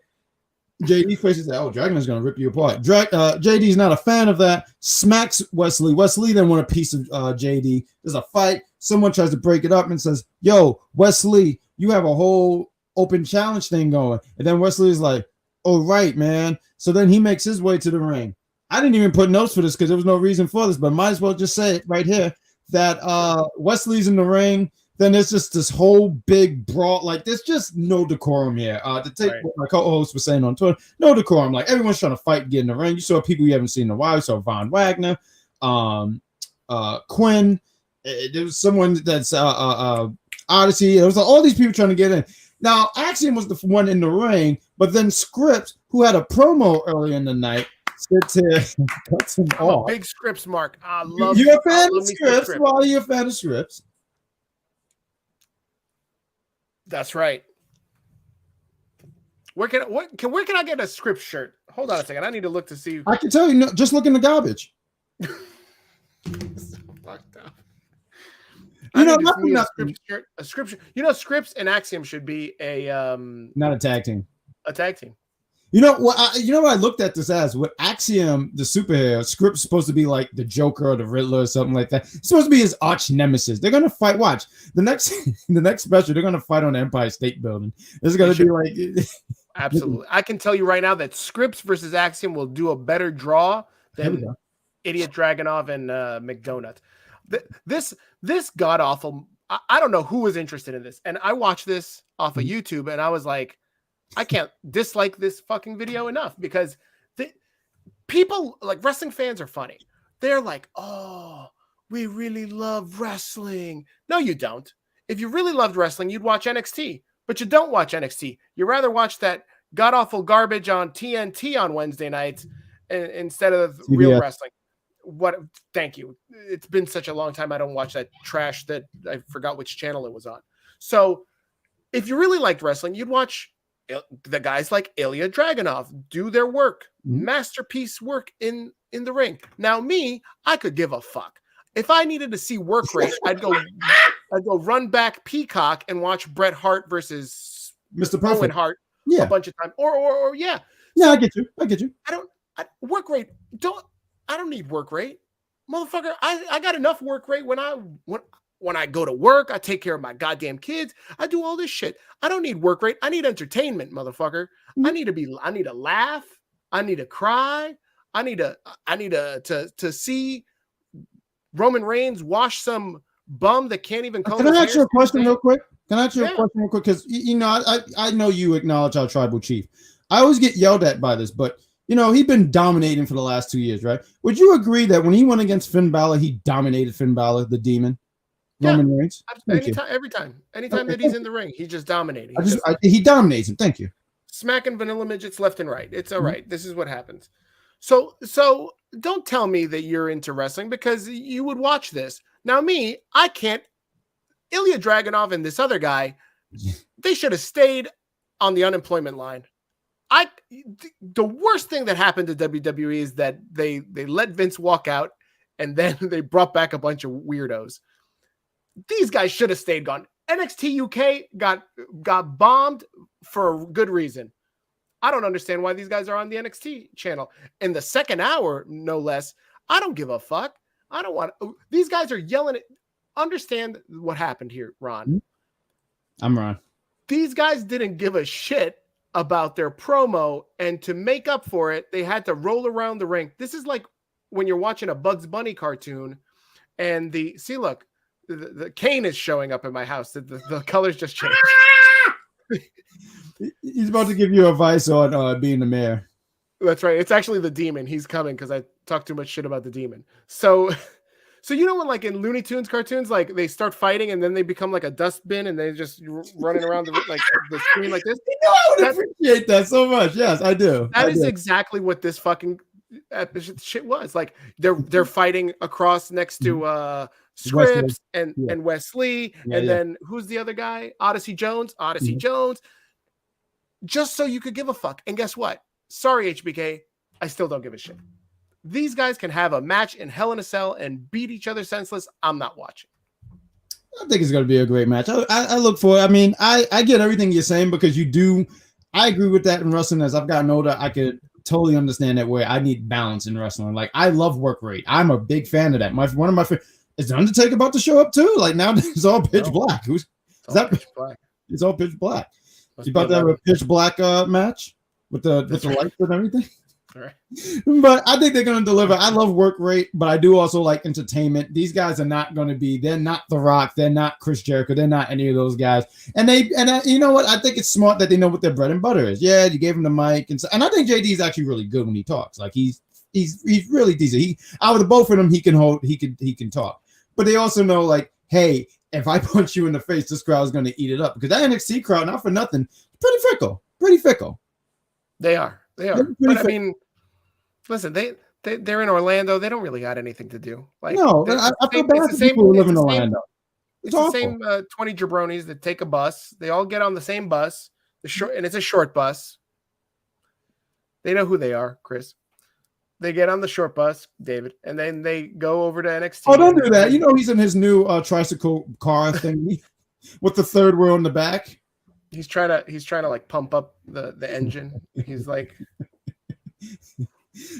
JD faces that, oh, Dragner's going to rip you apart. JD's not a fan of that, smacks Wes Lee. Wes Lee then want a piece of JD. There's a fight. Someone tries to break it up and says, yo, Wes Lee, you have a whole open challenge thing going. And then Wes Lee is like, oh, right, man. So then he makes his way to the ring. I didn't even put notes for this because there was no reason for this, but might as well just say it right here that Wes Lee's in the ring. Then there's just this whole big brawl. Like, there's just no decorum here. To take what my co-host was saying on Twitter, no decorum. Like, everyone's trying to fight and get in the ring. You saw people you haven't seen in a while. You saw Von Wagner, Quinn, There was someone that's Odyssey. It was all these people trying to get in. Now, Axiom was the one in the ring, but then Scripps, who had a promo earlier in the night, cuts him off. Big Scripps, Mark. I love. You're a fan of Scripps. Why are you a fan of Scripps? That's right. Where can I get a Scripps shirt? Hold on a second. I need to look to see. I can tell you. No, just look in the garbage. Fucked up. A Scripps. Scripps and Axiom should be a not a tag team. A tag team. You know what I looked at this as? With Axiom, the superhero, Scripps supposed to be like the Joker or the Riddler or something like that. It's supposed to be his arch nemesis. They're gonna fight. Watch the next special. They're gonna fight on the Empire State Building. This is gonna be like absolutely. I can tell you right now that Scripps versus Axiom will do a better draw than Idiot Dragunov and McDonut. This god awful. I don't know who was interested in this, and I watched this off of YouTube, and I was like, I can't dislike this fucking video enough because people like wrestling fans are funny. They're like, oh, we really love wrestling. No, you don't. If you really loved wrestling, you'd watch NXT, but you don't watch NXT. You rather watch that god awful garbage on TNT on Wednesday nights instead of real wrestling. Thank you. It's been such a long time I don't watch that trash that I forgot which channel it was on. So if you really liked wrestling, you'd watch the guys like Ilya Dragunov do their work, masterpiece work in the ring. Now me, I could give a fuck. If I needed to see work rate, I'd go run back Peacock and watch Bret Hart versus Mr. Perfect. Owen Hart a bunch of time. Or yeah. Yeah, I get you. Work rate. I don't need work rate. Motherfucker, I got enough work rate when I go to work. I take care of my goddamn kids. I do all this shit. I don't need work rate. I need entertainment, motherfucker. I need to laugh. I need to cry. I need to see Roman Reigns wash some bum that can't even call. Can I ask you a question real quick? Because I know you acknowledge our tribal chief. I always get yelled at by this, but he's been dominating for the last 2 years, right? Would you agree that when he went against Finn Balor, he dominated Finn Balor, the demon? Roman Reigns? Anytime that he's in the ring, he's just dominating. He dominates him. Thank you. Smacking vanilla midgets left and right. It's all right. This is what happens. So don't tell me that you're into wrestling because you would watch this. Now me, I can't. Ilya Dragunov and this other guy, they should have stayed on the unemployment line. The worst thing that happened to WWE is that they let Vince walk out and then they brought back a bunch of weirdos. These guys should have stayed gone. NXT UK got bombed for a good reason. I don't understand why these guys are on the NXT channel. In the second hour, no less, I don't give a fuck. I don't want these guys are yelling at. Understand what happened here, Ron. I'm Ron. These guys didn't give a shit about their promo, and to make up for it, they had to roll around the ring. This is like when you're watching a Bugs Bunny cartoon and the cane is showing up in my house. The colors just changed. He's about to give you advice on being the mayor. That's right. It's actually the demon. He's coming because I talked too much shit about the demon. So when like in Looney Tunes cartoons, like they start fighting and then they become like a dustbin and they just running around the screen like this. I would appreciate that so much. Yes, I do. That is exactly what this fucking shit was. Like they're fighting across next to Scripps and Wes Lee, then who's the other guy? Odyssey Jones. Just so you could give a fuck. And guess what? Sorry, HBK, I still don't give a shit. These guys can have a match in Hell in a Cell and beat each other senseless. I'm not watching. I think it's going to be a great match. I look for it. I mean, I get everything you're saying because you do. I agree with that in wrestling. As I've gotten older, I could totally understand that where I need balance in wrestling. Like, I love work rate. I'm a big fan of that. One of my favorite. Is the Undertaker about to show up too? Like, now it's all pitch black. It's all pitch black. You about to have a pitch black match with the lights and everything? All right. But I think they're going to deliver. I love work rate, but I do also like entertainment. These guys are not going to be. They're not The Rock. They're not Chris Jericho. They're not any of those guys. And you know what? I think it's smart that they know what their bread and butter is. Yeah, you gave him the mic, and I think JD is actually really good when he talks. Like he's really decent. Out of the both of them, he can talk. but they also know like, hey, if I punch you in the face, this crowd is going to eat it up because that NXT crowd, not for nothing, pretty fickle. They are. But I mean, listen, they're in Orlando. They don't really got anything to do. Like, no, I feel bad for people who live in Orlando. It's the same 20 jabronis that take a bus. They all get on the same bus, and it's a short bus. They know who they are, Chris. They get on the short bus, David, and then they go over to NXT. Oh, don't do that. You know he's in his new tricycle car thing with the third wheel in the back. He's trying to like pump up the engine. He's like,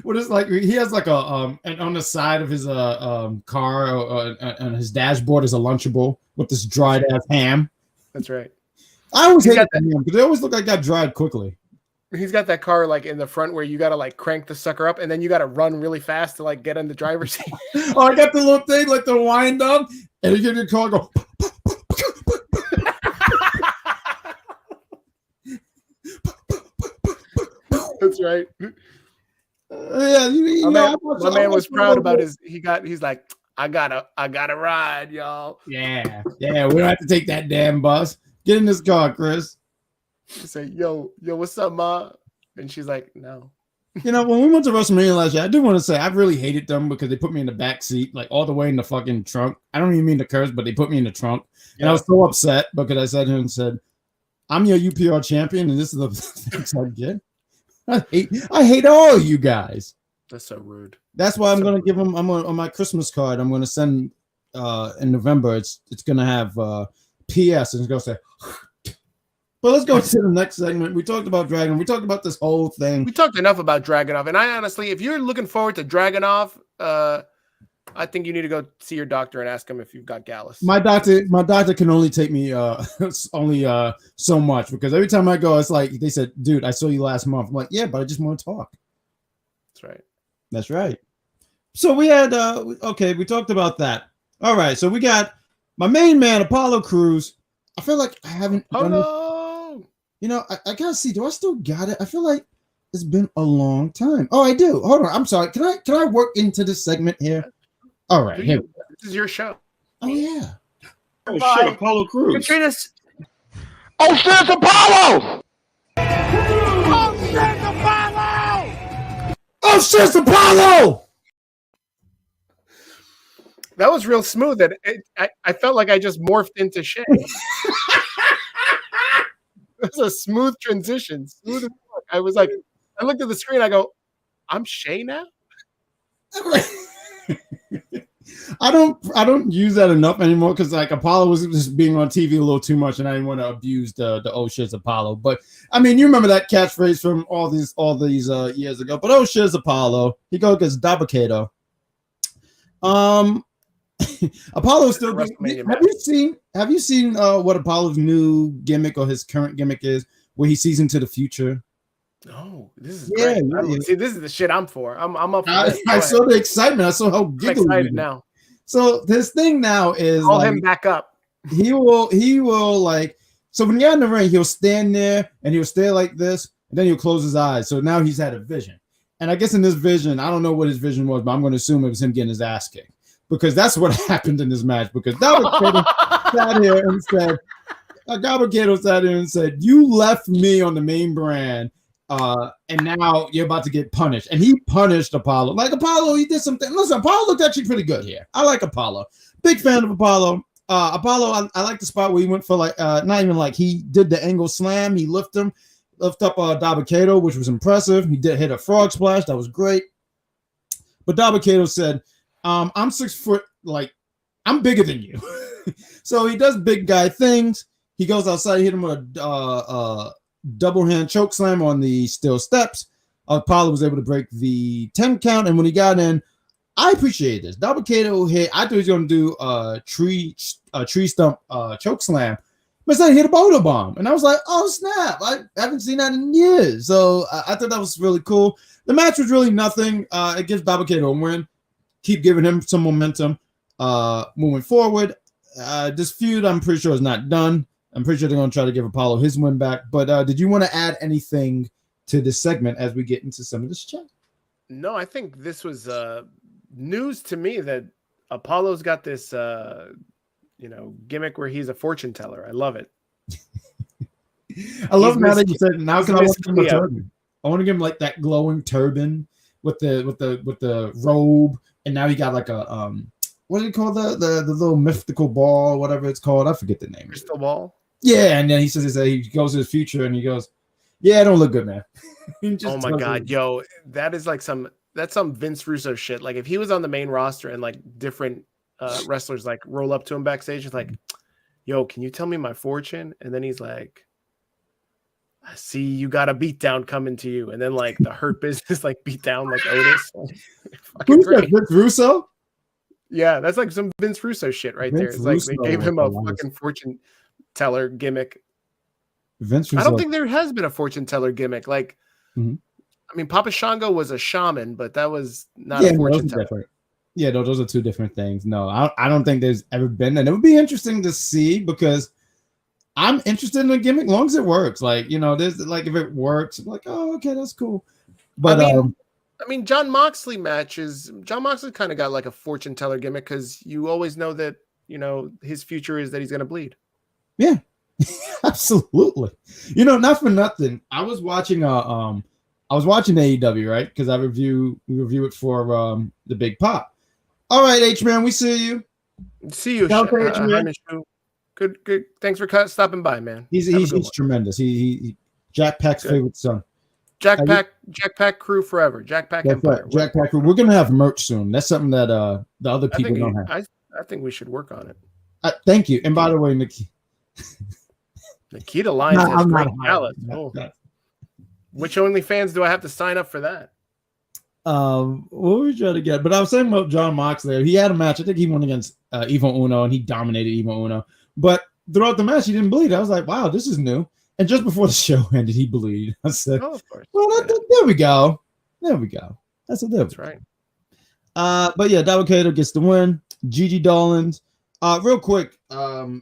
what is like? He has like a and on the side of his car and his dashboard is a Lunchable with this dried ass ham. That's right. I always hate that ham because they always look like that dried quickly. He's got that car like in the front where you got to like crank the sucker up and then you got to run really fast to like get in the driver's seat. Oh, I got the little thing like the wind up and you get your car go. That's right. Yeah, my man was proud about he's like, I gotta ride, y'all. Yeah, we don't have to take that damn bus. Get in this car, Chris. She said, yo, what's up, Ma? And she's like, no. You know, when we went to WrestleMania last year, I do want to say I really hated them because they put me in the back seat, like all the way in the fucking trunk. I don't even mean to curse, but they put me in the trunk. Yeah. And I was so upset because I sat here and said, I'm your UPR champion, and this is the things I get. I hate all of you guys. That's so rude. That's why I'm going to give them, on my Christmas card, I'm going to send in November, it's going to have PS, and it's going to say, but let's go to the next segment. We talked about Dragon. We talked about this whole thing. We talked enough about Dragunov. And I honestly, if you're looking forward to Dragunov, I think you need to go see your doctor and ask him if you've got Gallus. My doctor can only take me only so much because every time I go, it's like they said, dude, I saw you last month. I'm like, yeah, but I just want to talk. That's right. So we had we talked about that. All right, so we got my main man, Apollo Crews. I feel like I haven't done this. You know, I gotta see. Do I still got it? I feel like it's been a long time. Oh, I do. Hold on. I'm sorry. Can I work into this segment here? All right. Here. This is your show. Oh yeah. Oh shit, Apollo Crews. Katrina's. Oh shit, Apollo. Oh shit, Apollo. Oh shit, Apollo. That was real smooth. That I felt like I just morphed into Shay. It was a smooth transition. Smooth as fuck. I was like, I looked at the screen. I go, I'm Shay now. I don't use that enough anymore because like Apollo was just being on TV a little too much, and I didn't want to abuse the oh shit's Apollo. But I mean, you remember that catchphrase from all these years ago. But oh shit's Apollo. He goes against Dabba Kato. Apollo's still. Have you seen what Apollo's new gimmick or his current gimmick is, where he sees into the future? Oh, this is great. See, this is the shit I'm for. I'm up for this. I saw the excitement. I saw how giggly. I'm excited now. So this thing now is call him back up. He will like. So when you're in the ring, he'll stand there and he'll stay like this, and then he'll close his eyes. So now he's had a vision, and I guess in this vision, I don't know what his vision was, but I'm going to assume it was him getting his ass kicked. Because that's what happened in this match. Because Dabba Kato sat here and said, Dabba Kato sat here and said, you left me on the main brand, and now you're about to get punished. And he punished Apollo. Like Apollo, he did something. Listen, Apollo looked actually pretty good here. I like Apollo. Big fan of Apollo. Apollo, I like the spot where he went for like, not even like he did the angle slam. He lift up Dabba Kato, which was impressive. He did hit a frog splash. That was great. But Dabba Kato said, I'm 6 foot, like I'm bigger than you. So he does big guy things. He goes outside, hit him with a double hand choke slam on the steel steps. Apollo was able to break the 10 count, and when he got in, I appreciate this. Dabba Kato hit. I thought he was going to do a tree stump choke slam, but instead he hit a boulder bomb, and I was like, oh snap! I haven't seen that in years. So I thought that was really cool. The match was really nothing. It gives Dabba Kato a win. Keep giving him some momentum moving forward. This feud, I'm pretty sure, is not done. I'm pretty sure they're going to try to give Apollo his win back. But did you want to add anything to this segment as we get into some of this chat? No, I think this was news to me that Apollo's got this gimmick where he's a fortune teller. I love it. I love now that you said now because I want to give him a turban. I want to give him like that glowing turban with the robe, and now he got like a what do you call the little mythical ball, whatever it's called? I forget the name. Crystal ball. Yeah, and then he says he goes to his future and he goes, "Yeah, I don't look good, man." Oh my god, yo, that is like that's some Vince Russo shit. Like if he was on the main roster and like different wrestlers like roll up to him backstage, it's like, "Yo, can you tell me my fortune?" And then he's like, "I see you got a beatdown coming to you," and then like the Hurt Business like beat down like Otis. Who's that? Vince Russo? Yeah, that's like some Vince Russo shit right there. It's like they gave him a fucking fortune teller gimmick. Vince Russo. I don't think there has been a fortune teller gimmick. Like, I mean, Papa Shango was a shaman, but that was not a fortune teller. Different. Yeah, no, those are two different things. No, I don't think there's ever been, and it would be interesting to see because I'm interested in the gimmick, as long as it works. Like, there's like if it works, I'm like, oh, okay, that's cool. But I mean, John Moxley kind of got like a fortune teller gimmick because you always know that his future is that he's going to bleed. Yeah, absolutely. Not for nothing. I was watching AEW, right? Because we review it for the Big Pop. All right, H-Man, we see you. See you, H-Man. Good. Thanks for stopping by, man. He's tremendous. He Jack Pack's favorite son. Jack Pack crew forever. Jack Pack Empire. Right. Jack Pack crew. We're gonna have merch soon. That's something that the other people don't have. I think we should work on it. Thank you. And by the way, Nikita Lyons has great Gallus. Which OnlyFans do I have to sign up for that? What were we trying to get? But I was saying about John Moxley. He had a match. I think he won against Evil Uno, and he dominated Evil Uno. But throughout the match, he didn't bleed. I was like, wow, this is new. And just before the show ended, he bleed. I said, of course. Well, there we go. There we go. That's right. But yeah, Dabba Kato gets the win. Gigi Dolan's. Real quick, her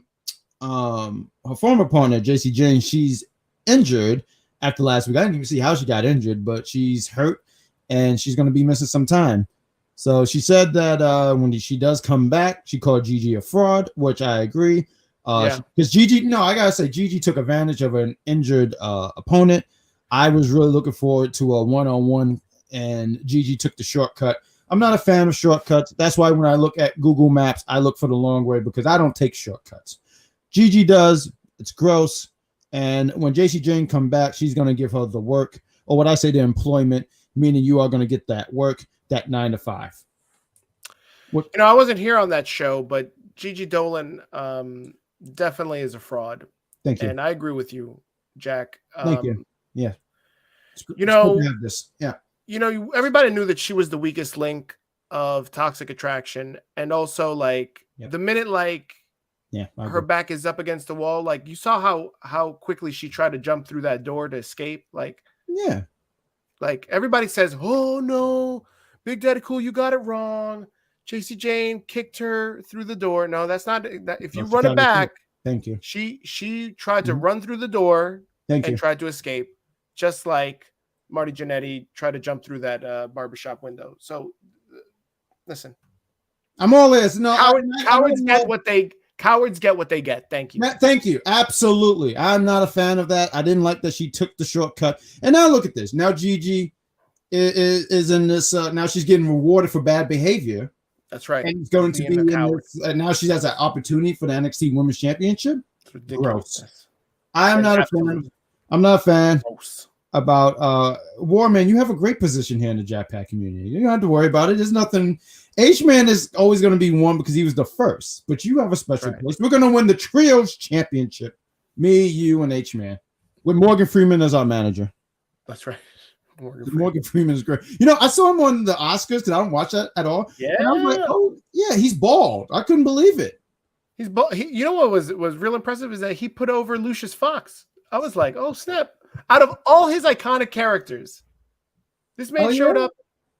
former partner, JC Jane, she's injured after last week. I didn't even see how she got injured, but she's hurt and she's going to be missing some time. So she said that when she does come back, she called Gigi a fraud, which I agree. Because Gigi, I gotta say, Gigi took advantage of an injured opponent. I was really looking forward to a one-on-one, and Gigi took the shortcut. I'm not a fan of shortcuts. That's why when I look at Google Maps, I look for the long way because I don't take shortcuts. Gigi does. It's gross. And when JC Jane come back, she's going to give her the work, or what I say, the employment, meaning you are going to get that work, that 9 to 5. I wasn't here on that show, but Gigi Dolan definitely is a fraud. Thank you. And I agree with you, Jack. Thank you. Yeah. Everybody knew that she was the weakest link of Toxic Attraction. And also the minute her back is up against the wall, like you saw how quickly she tried to jump through that door to escape. Like everybody says, oh no, Big Daddy Cool, you got it wrong. JC Jane kicked her through the door. No, that's not that. If you run it back, thank you. She tried to run through the door and tried to escape, just like Marty Jannetty tried to jump through that barbershop window. So, listen, I'm all ears. No, cowards get what they get. Thank you. Thank you. Absolutely, I'm not a fan of that. I didn't like that she took the shortcut. And now look at this. Now Gigi is in this. Now she's getting rewarded for bad behavior. That's right. And it's going to be in this, now she has an opportunity for the NXT Women's Championship. It's ridiculous. Gross. I'm not a fan. I'm not a fan about Warman. You have a great position here in the Jack Pack community. You don't have to worry about it. There's nothing. H-Man is always going to be one because he was the first, but you have a special place. We're going to win the Trios Championship. Me, you, and H-Man. With Morgan Freeman as our manager. That's right. Morgan Freeman is great. I saw him on the Oscars because I don't watch that at all. Yeah. And I was like, oh, yeah, he's bald. I couldn't believe it. He's bald. You know what was real impressive is that he put over Lucius Fox. I was like, oh, snap. Out of all his iconic characters, this man showed up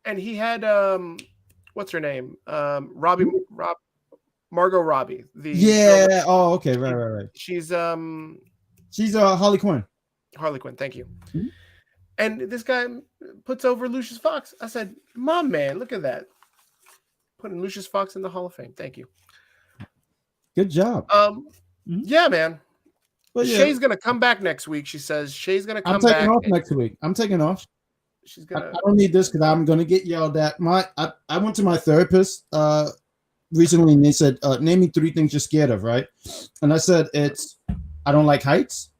and he had, what's her name? Margot Robbie. Oh, okay. Right. She's Harley Quinn. Harley Quinn. Thank you. Mm-hmm. And this guy puts over Lucius Fox. I said, "Mom, man, look at that." Putting Lucius Fox in the Hall of Fame. Thank you. Good job. Yeah, man. But Shay's gonna come back next week. She says Shay's gonna come back. I'm taking off next week. I'm taking off. She's gonna. I don't need this because I'm gonna get yelled at. I went to my therapist recently, and they said, "Name me 3 things you're scared of." Right, and I said, I don't like heights.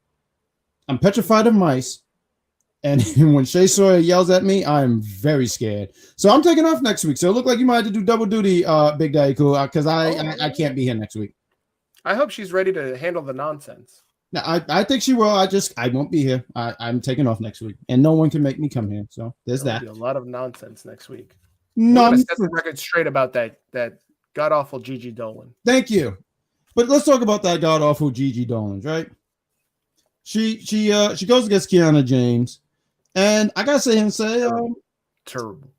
I'm petrified of mice. And when Shay Sawyer yells at me, I'm very scared. So I'm taking off next week. So it looked like you might have to do double duty, Big Daddy Cool, because I can't be here next week. I hope she's ready to handle the nonsense. No, I think she will. I won't be here. I'm taking off next week, and no one can make me come here. So there's that. Be a lot of nonsense next week. No, set the record straight about that god awful Gigi Dolan. Thank you. But let's talk about that god awful Gigi Dolan, right? She goes against Kiana James. And I gotta say, terrible.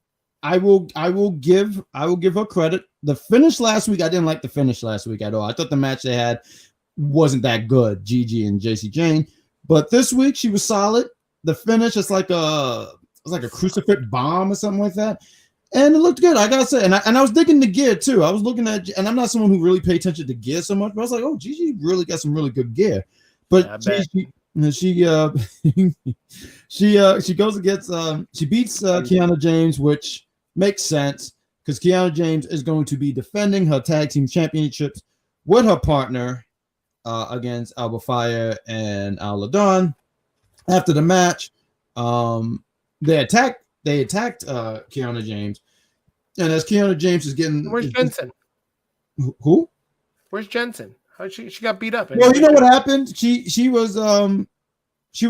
I will give her credit. The finish last week, I didn't like the finish last week at all. I thought the match they had wasn't that good, Gigi and JC Jane. But this week she was solid. The finish is like a crucifix bomb or something like that, and it looked good. I gotta say, and I was digging the gear too. I was looking at, and I'm not someone who really pay attention to gear so much, but I was like, oh, Gigi really got some really good gear. But she goes against she beats Kiana James, which makes sense because Kiana James is going to be defending her tag team championships with her partner against Alba Fire and Al Ladon. After the match, they attacked Kiana James, and as Kiana James is getting, where's Jensen? Who? Where's Jensen? She got beat up. Well, you know what happened? She was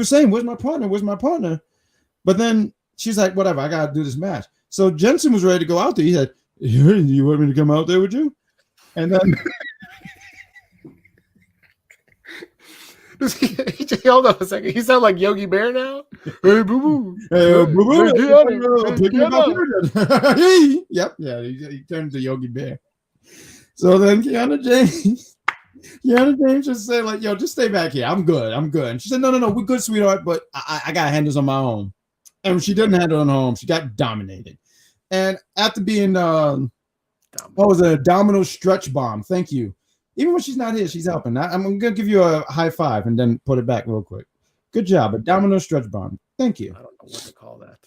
saying, "Where's my partner? Where's my partner?" But then she's like, "Whatever, I gotta do this match." So Jensen was ready to go out there. He said, "You want me to come out there with you?" And then hold on a second. He sound like Yogi Bear now. Hey, boo boo. Hey, boo boo. Yep, yeah. He turned into Yogi Bear. So then Kiana James just said, like, yo, just stay back here. I'm good. And she said, no, we're good, sweetheart, but I got handles on my own. And when she didn't handle on her own, she got dominated. And after being abdominal stretch bomb, thank you. Even when she's not here, she's helping. I'm gonna give you a high five and then put it back real quick. Good job, abdominal stretch bomb. Thank you. I don't know what to call that.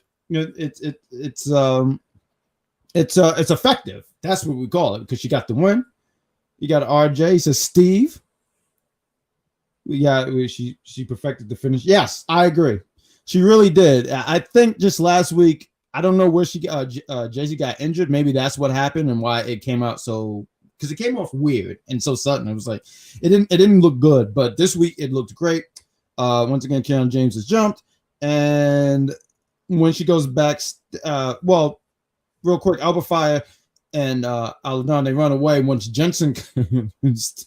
It's effective. That's what we call it because she got the win. You got RJ. He says Steve. Yeah, she perfected the finish. Yes, I agree. She really did. I think just last week, I don't know where Jay-Z got injured. Maybe that's what happened and why it came out so, because it came off weird and so sudden. It was like it didn't look good. But this week it looked great. Once again, Kiana James has jumped, and when she goes back, real quick, Alba Fire and Aladon, they run away. Once Jensen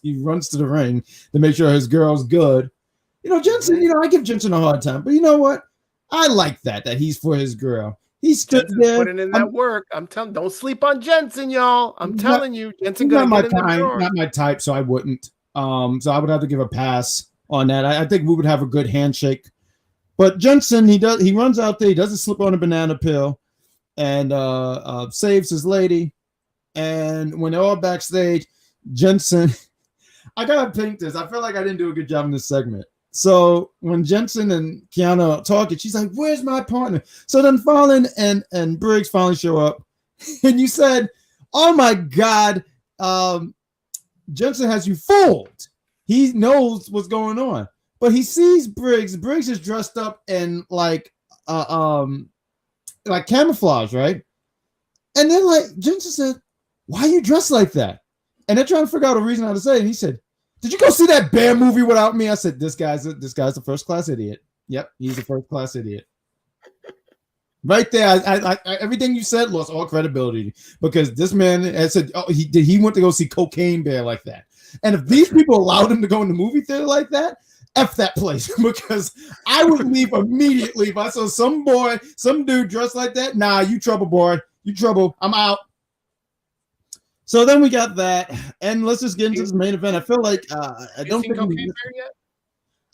he runs to the ring to make sure his girl's good. You know, Jensen, I give Jensen a hard time, but you know what? I like that he's for his girl. He stood there putting in that work. I'm telling, don't sleep on Jensen, y'all. I'm telling you, Jensen gonna get in the door. Not my type, so I wouldn't. So I would have to give a pass on that. I think we would have a good handshake. But Jensen, he runs out there, he doesn't slip on a banana peel, and saves his lady. And when they're all backstage, Jensen, I gotta paint this. I feel like I didn't do a good job in this segment. So when Jensen and Kiana are talking, she's like, "Where's my partner?" So then Fallon and Briggs finally show up, and you said, "Oh my God, Jensen has you fooled. He knows what's going on." But he sees Briggs. Briggs is dressed up in like camouflage, right? And then Jensen said, "Why are you dressed like that?" And they're trying to figure out a reason how to say it. And he said, "Did you go see that Bear movie without me?" I said, This guy's a first class idiot. Yep, he's a first class idiot. Right there, I everything you said lost all credibility because this man had said, "Oh, he went to go see Cocaine Bear like that." And if these people allowed him to go in the movie theater like that, F that place, because I would leave immediately if I saw some dude dressed like that. Nah, you trouble, boy. You trouble. I'm out. So then we got that, and let's just get into this main event. I feel like I don't think Cocaine Bear yet?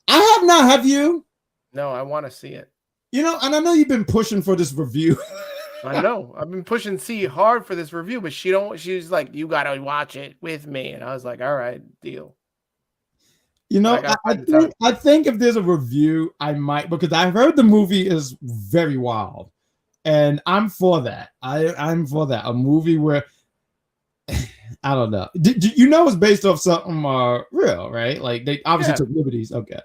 I have not. Have you? No, I want to see it. And I know you've been pushing for this review. I know. I've been pushing C hard for this review, but she's like, you gotta watch it with me. And I was like, all right, deal. You know, I think if there's a review, I might, because I've heard the movie is very wild. And I'm for that. I'm for that. A movie where I don't know. You know it's based off something real, right? Like they obviously took liberties. Okay.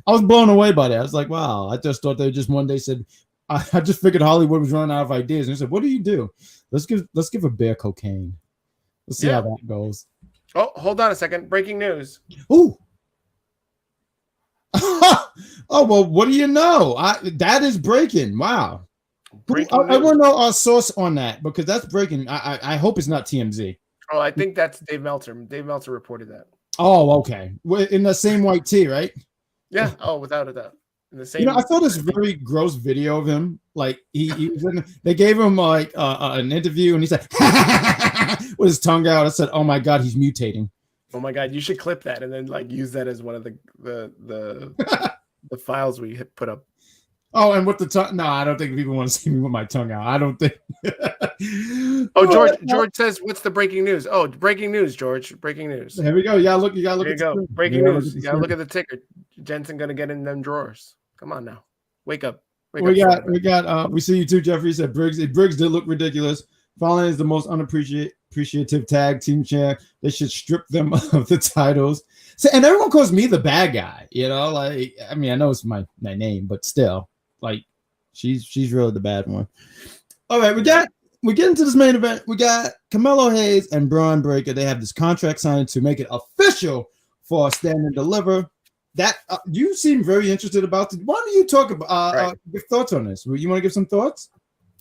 I was blown away by that. I was like, wow. I just thought they just one day said, I just figured Hollywood was running out of ideas. And they said, what do you do? Let's give a bear cocaine. Let's see how that goes. Oh, hold on a second. Breaking news. Ooh. Oh, well, what do you know? That is breaking. Wow. I want to know our source on that because that's breaking. I hope it's not TMZ. Oh, I think that's Dave Meltzer. Dave Meltzer reported that. Oh, okay. In the same white tee, right? Yeah. Oh, without a doubt. In the same. I saw this very gross video of him. Like he was they gave him like an interview, and he said with his tongue out. I said, "Oh my God, he's mutating." Oh my God, you should clip that and then like use that as one of the files we put up. Oh, and with the tongue? No, I don't think people want to see me with my tongue out. I don't think. Oh, George says, "What's the breaking news?" Oh, breaking news, George. Breaking news. Here we go. You gotta look. There you go. Breaking news. You gotta look at the ticker. Jensen gonna get in them drawers. Come on now, wake up. We see you too, Jeffrey. Said Briggs did look ridiculous. Fallon is the most unappreciative tag team champ. They should strip them of the titles. So, and everyone calls me the bad guy. You know, like I mean, I know it's my name, but still, like she's really the bad one. All right, we get into this main event. We got Carmelo Hayes and Bron Breakker. They have this contract signed to make it official for Stand and Deliver. That you seem very interested about. Why don't you talk about your thoughts on this? You want to give some thoughts?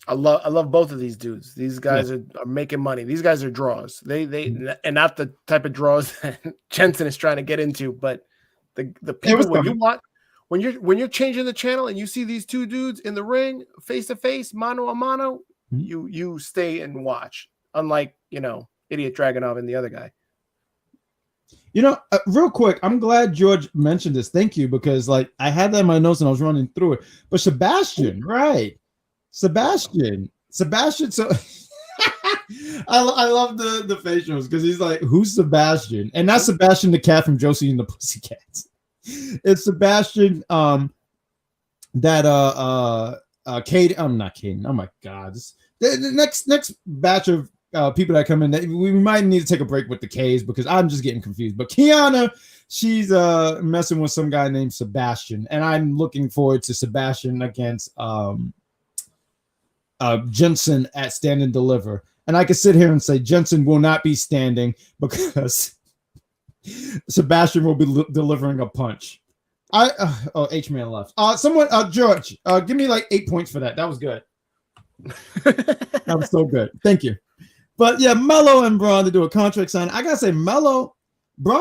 I love both of these dudes. These guys are making money. These guys are draws. They and not the type of draws that Jensen is trying to get into, but the people when you're changing the channel and you see these two dudes in the ring face to face, mano a mano, you stay and watch. Unlike Idiot Dragunov and the other guy. Real quick, I'm glad George mentioned this. Thank you, because like I had that in my notes and I was running through it. But Sebastian, right? Sebastian. So I love the facials because he's like, who's Sebastian? And not Sebastian the cat from Josie and the Pussycats. It's Sebastian Kate. I'm not kidding. Oh my God. The next batch of people that come in, we might need to take a break with the K's because I'm just getting confused. But Kiana, she's messing with some guy named Sebastian, and I'm looking forward to Sebastian against Jensen at Stand and Deliver. And I can sit here and say Jensen will not be standing because Sebastian will be delivering a punch. H-Man left. George, give me like 8 points for that. That was good. That was so good. Thank you. But yeah, Melo and Bron to do a contract sign. I gotta say, Bron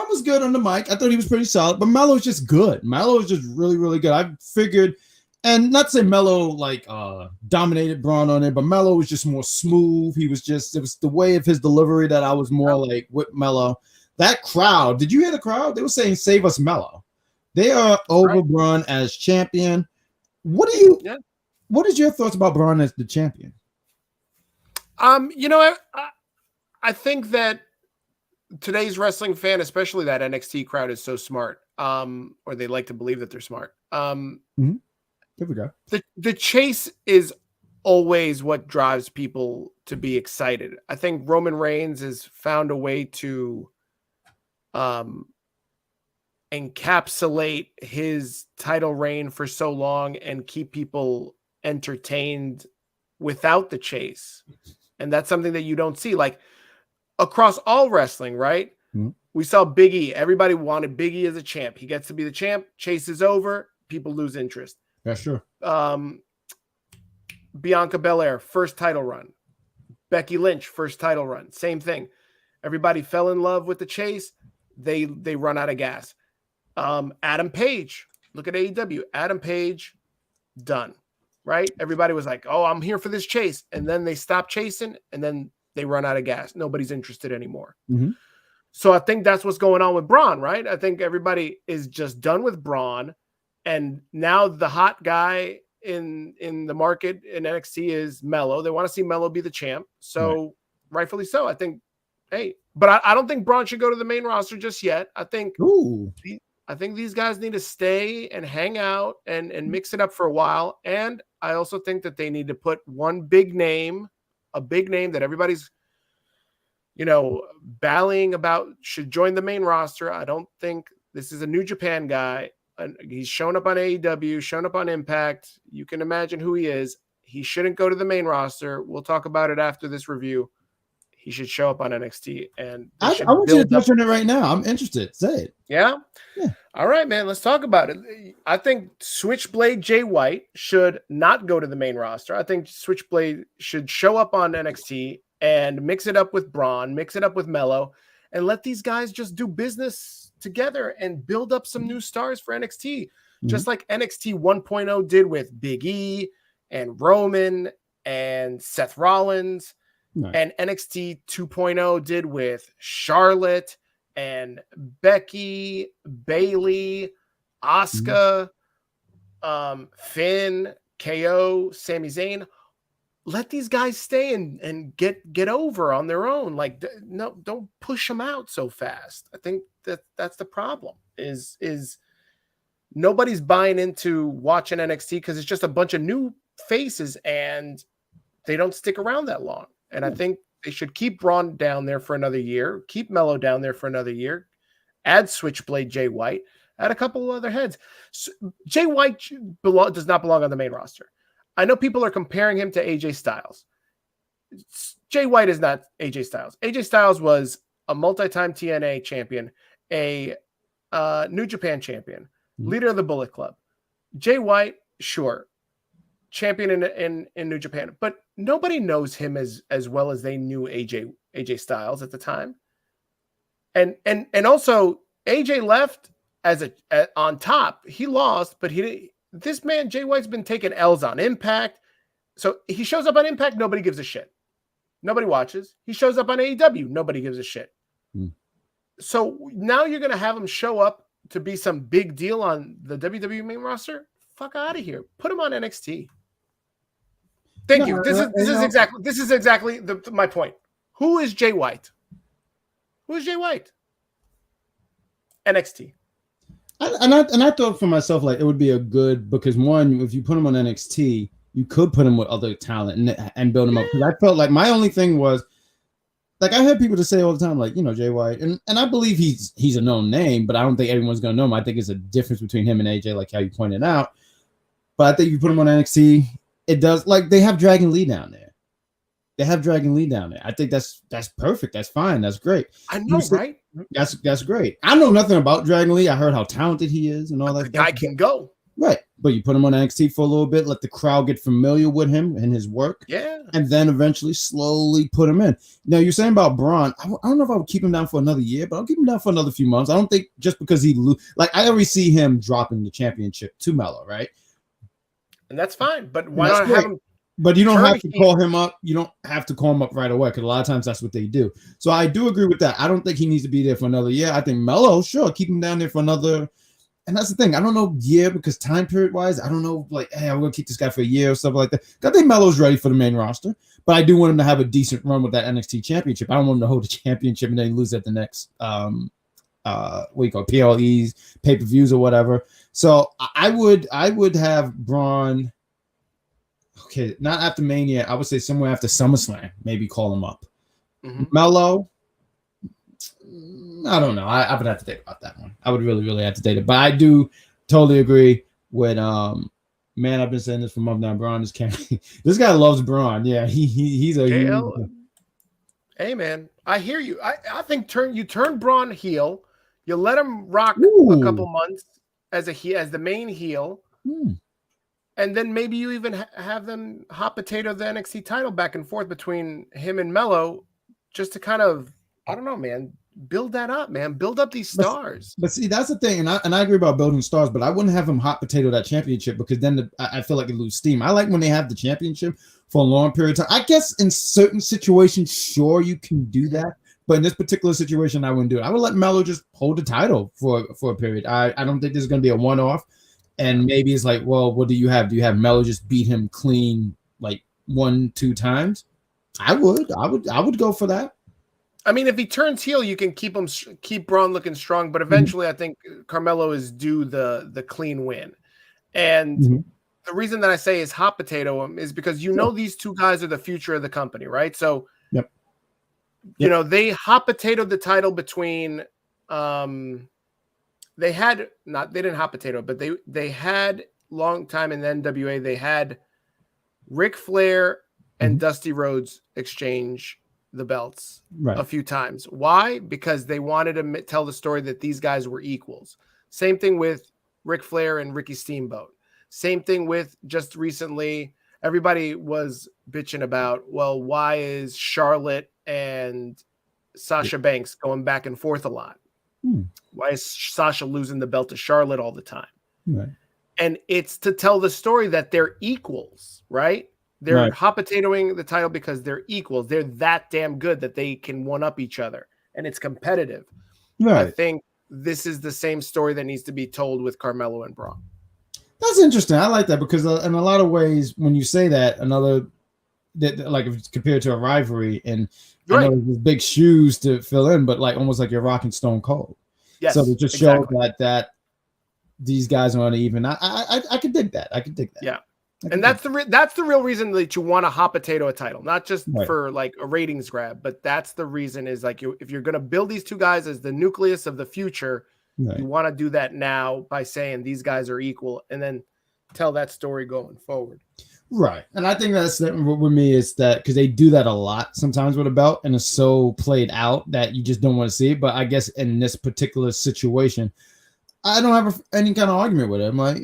was good on the mic. I thought he was pretty solid, but Melo is just good. Melo is just really, really good. I figured, and not to say Melo like dominated Bron on it, but Melo was just more smooth. It was the way of his delivery that I was more like with Melo. That crowd, did you hear the crowd? They were saying, "Save us, Melo." They are over Bron as champion. What is your thoughts about Bron as the champion? I think that today's wrestling fan, especially that NXT crowd, is so smart. Or they like to believe that they're smart. Here we go. The chase is always what drives people to be excited. I think Roman Reigns has found a way to encapsulate his title reign for so long and keep people entertained without the chase. And that's something that you don't see like across all wrestling, right? Mm-hmm. We saw Big E. Everybody wanted Big E as a champ. He gets to be the champ. Chase is over. People lose interest. Yeah, sure. Bianca Belair, first title run. Becky Lynch, first title run. Same thing. Everybody fell in love with the chase. They run out of gas. Adam Page, look at AEW. Adam Page, done. Right? Everybody was like, "Oh, I'm here for this chase," and then they stop chasing, and then they run out of gas. Nobody's interested anymore. Mm-hmm. So I think that's what's going on with Bron, right? I think everybody is just done with Bron, and now the hot guy in the market in NXT is Melo. They want to see Melo be the champ. So rightfully so. I think, but I don't think Bron should go to the main roster just yet. I think these guys need to stay and hang out and mix it up for a while. And I also think that they need to put one big name, a big name that everybody's, ballying about should join the main roster. I don't think this is a New Japan guy. He's shown up on AEW, shown up on Impact. You can imagine who he is. He shouldn't go to the main roster. We'll talk about it after this review. He should show up on NXT. And I want you to touch on it right now. I'm interested. Say it. Yeah? All right, man. Let's talk about it. I think Switchblade Jay White should not go to the main roster. I think Switchblade should show up on NXT and mix it up with Bron, mix it up with Melo, and let these guys just do business together and build up some new stars for NXT, just like NXT 1.0 did with Big E and Roman and Seth Rollins, and NXT 2.0 did with Charlotte and Becky, Bayley, Asuka, Finn, KO, Sami Zayn. Let these guys stay and get over on their own. Like, no, don't push them out so fast. I think that's the problem is nobody's buying into watching NXT because it's just a bunch of new faces and they don't stick around that long. And I think they should keep Bron down there for another year, keep Melo down there for another year, add Switchblade Jay White, add a couple of other heads. So Jay White does not belong on the main roster. I know people are comparing him to AJ Styles. Jay White is not AJ Styles. AJ Styles was a multi-time TNA champion, a New Japan champion, leader of the Bullet Club. Jay White, sure, champion in New Japan, but nobody knows him as well as they knew AJ Styles at the time. And also AJ left as on top. He lost, but this man, Jay White's been taking L's on Impact. So he shows up on Impact, nobody gives a shit. Nobody watches. He shows up on AEW, nobody gives a shit. So now you're going to have him show up to be some big deal on the WWE main roster? Fuck out of here. Put him on NXT. Thank you. This is exactly my point. Who is Jay White? Who is Jay White? NXT. And I thought for myself, like, it would be a good, because one, if you put him on NXT, you could put him with other talent and build him up. Because I felt like my only thing was, like, I heard people to say all the time, like, Jay White, and I believe he's a known name, but I don't think everyone's gonna know him. I think it's a difference between him and AJ, like how you pointed out. But I think if you put him on NXT, it does, like, they have Dragon Lee down there. I think that's perfect. That's fine. That's great. I know, right? That's great. I know nothing about Dragon Lee. I heard how talented he is and all that. The guy can go. Right. But you put him on NXT for a little bit, let the crowd get familiar with him and his work. Yeah. And then eventually slowly put him in. Now, you're saying about Bron, I don't know if I would keep him down for another year, but I'll keep him down for another few months. I don't think just because I already see him dropping the championship to Melo, right? And that's fine. But why not have him? But you don't have to call him up. You don't have to call him up right away, because a lot of times that's what they do. So I do agree with that. I don't think he needs to be there for another year. I think Melo, sure, keep him down there for another. And that's the thing. I don't know year, because time period wise, I don't know, like, hey, I'm going to keep this guy for a year or stuff like that. I think Melo's ready for the main roster, but I do want him to have a decent run with that NXT championship. I don't want him to hold the championship and then lose at the next PLEs, pay-per-views or whatever. So I would have Bron. Okay, not after Mania. I would say somewhere after SummerSlam, maybe call him up. Melo, I don't know. I would have to think about that one. I would really have to date it. But I do totally agree with man, I've been saying this for months now. Bron is carrying. This guy loves Bron. Yeah, he's a hey man, I hear you. I think you turn Bron heel. You let him rock a couple months as the main heel. And then maybe you even have them hot potato the NXT title back and forth between him and Melo, just to kind of, I don't know, man, build that up, man. Build up these stars. But see, that's the thing, and I agree about building stars, but I wouldn't have him hot potato that championship, because then I feel like it lose steam. I like when they have the championship for a long period of time. I guess in certain situations, sure, you can do that. But in this particular situation, I wouldn't do it. I would let Melo just hold the title for a period. I don't think this is going to be a one-off. And maybe it's like, well, what do you have? Do you have Melo just beat him clean like 1-2 times? I would go for that. I mean, if he turns heel, you can keep Bron looking strong, but eventually I think Carmelo is due the clean win. And the reason that I say is hot potato him is because these two guys are the future of the company, right? So you know, they hot potatoed the title between they didn't hot potato, but they had long time in the NWA, they had Ric Flair and Dusty Rhodes exchange the belts a few times. Why? Because they wanted to tell the story that these guys were equals. Same thing with Ric Flair and Ricky Steamboat. Same thing with just recently, everybody was bitching about, well, why is Charlotte and Sasha Banks going back and forth a lot? Why is Sasha losing the belt to Charlotte all the time? And it's to tell the story that they're equals, right? They're hot potatoing the title because they're equals. They're that damn good that they can one up each other, and it's competitive. I think this is the same story that needs to be told with Carmelo and Bron. That's interesting. I like that because in a lot of ways, when you say that, like if it's compared to a rivalry, and I know there's big shoes to fill in, but like almost like you're rocking Stone Cold. Yes, so to just show that these guys are uneven. I could dig that. I could dig that. Yeah. And that's the real reason that you want to hot potato a title, not just for like a ratings grab, but that's the reason is like if you're going to build these two guys as the nucleus of the future, you want to do that now by saying these guys are equal and then tell that story going forward. Right. And I think that's with me is that because they do that a lot sometimes with a belt and it's so played out that you just don't want to see it. But I guess in this particular situation, I don't have any kind of argument with it. I'm like,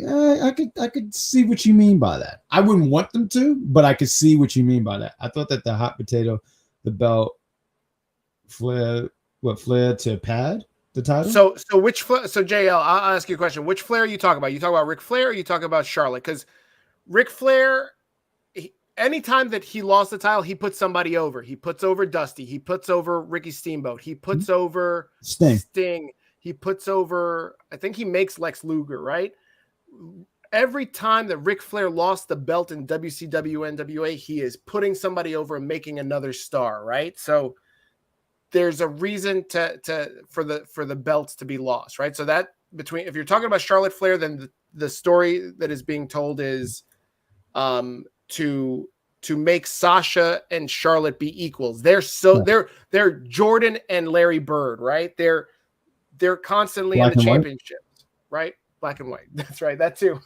I could see what you mean by that. I wouldn't want them to, but I could see what you mean by that. I thought that the hot potato, the belt, Flair to pad the title. So JL, I'll ask you a question. Which Flair are you talking about? You talk about Ric Flair or you talk about Charlotte? Because Ric Flair, anytime that he lost the title, he puts somebody over. He puts over Dusty. He puts over Ricky Steamboat. He puts over Sting. He puts over, I think he makes Lex Luger, right? Every time that Ric Flair lost the belt in WCW, NWA, he is putting somebody over and making another star, right? So there's a reason for the belts to be lost, right? So that if you're talking about Charlotte Flair, then the story that is being told is to make Sasha and Charlotte be equals. They're Jordan and Larry Bird, right? They're constantly in the championships, right? Black and white. That's right. That too.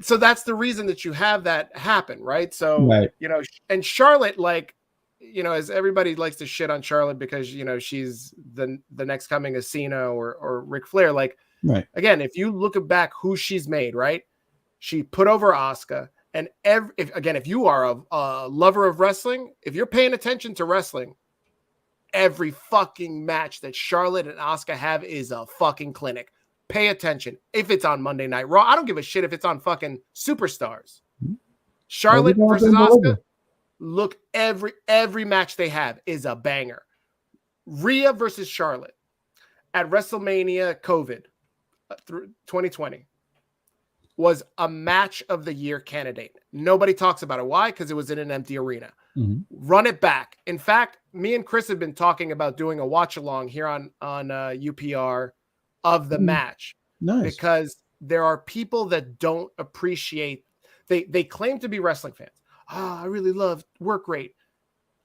So that's the reason that you have that happen, right? So, you know, and Charlotte, like, you know, as everybody likes to shit on Charlotte because, you know, she's the next coming of Cena or Ric Flair. Like, again, if you look back who she's made, right? She put over Asuka. And if you are a lover of wrestling, if you're paying attention to wrestling, every fucking match that Charlotte and Asuka have is a fucking clinic. Pay attention. If it's on Monday Night Raw, I don't give a shit if it's on fucking Superstars. Charlotte versus Asuka, look, every match they have is a banger. Rhea versus Charlotte at WrestleMania COVID 2020 was a match of the year candidate. Nobody talks about it. Why? Because it was in an empty arena. Run it back. In fact, me and Chris have been talking about doing a watch along here on UPR of the match. Nice. Because there are people that don't appreciate. They claim to be wrestling fans. I really love work rate.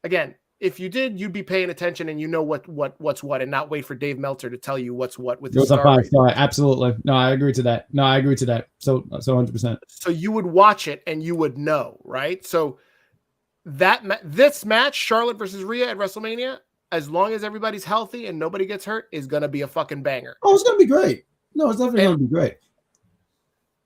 Again, if you did, you'd be paying attention and you know what's what, and not wait for Dave Meltzer to tell you what's what with the star. 5-star. Absolutely. No, I agree to that. So 100%. So you would watch it and you would know, right? So this match, Charlotte versus Rhea at WrestleMania, as long as everybody's healthy and nobody gets hurt, is gonna be a fucking banger. Oh, it's gonna be great. No, it's definitely gonna be great.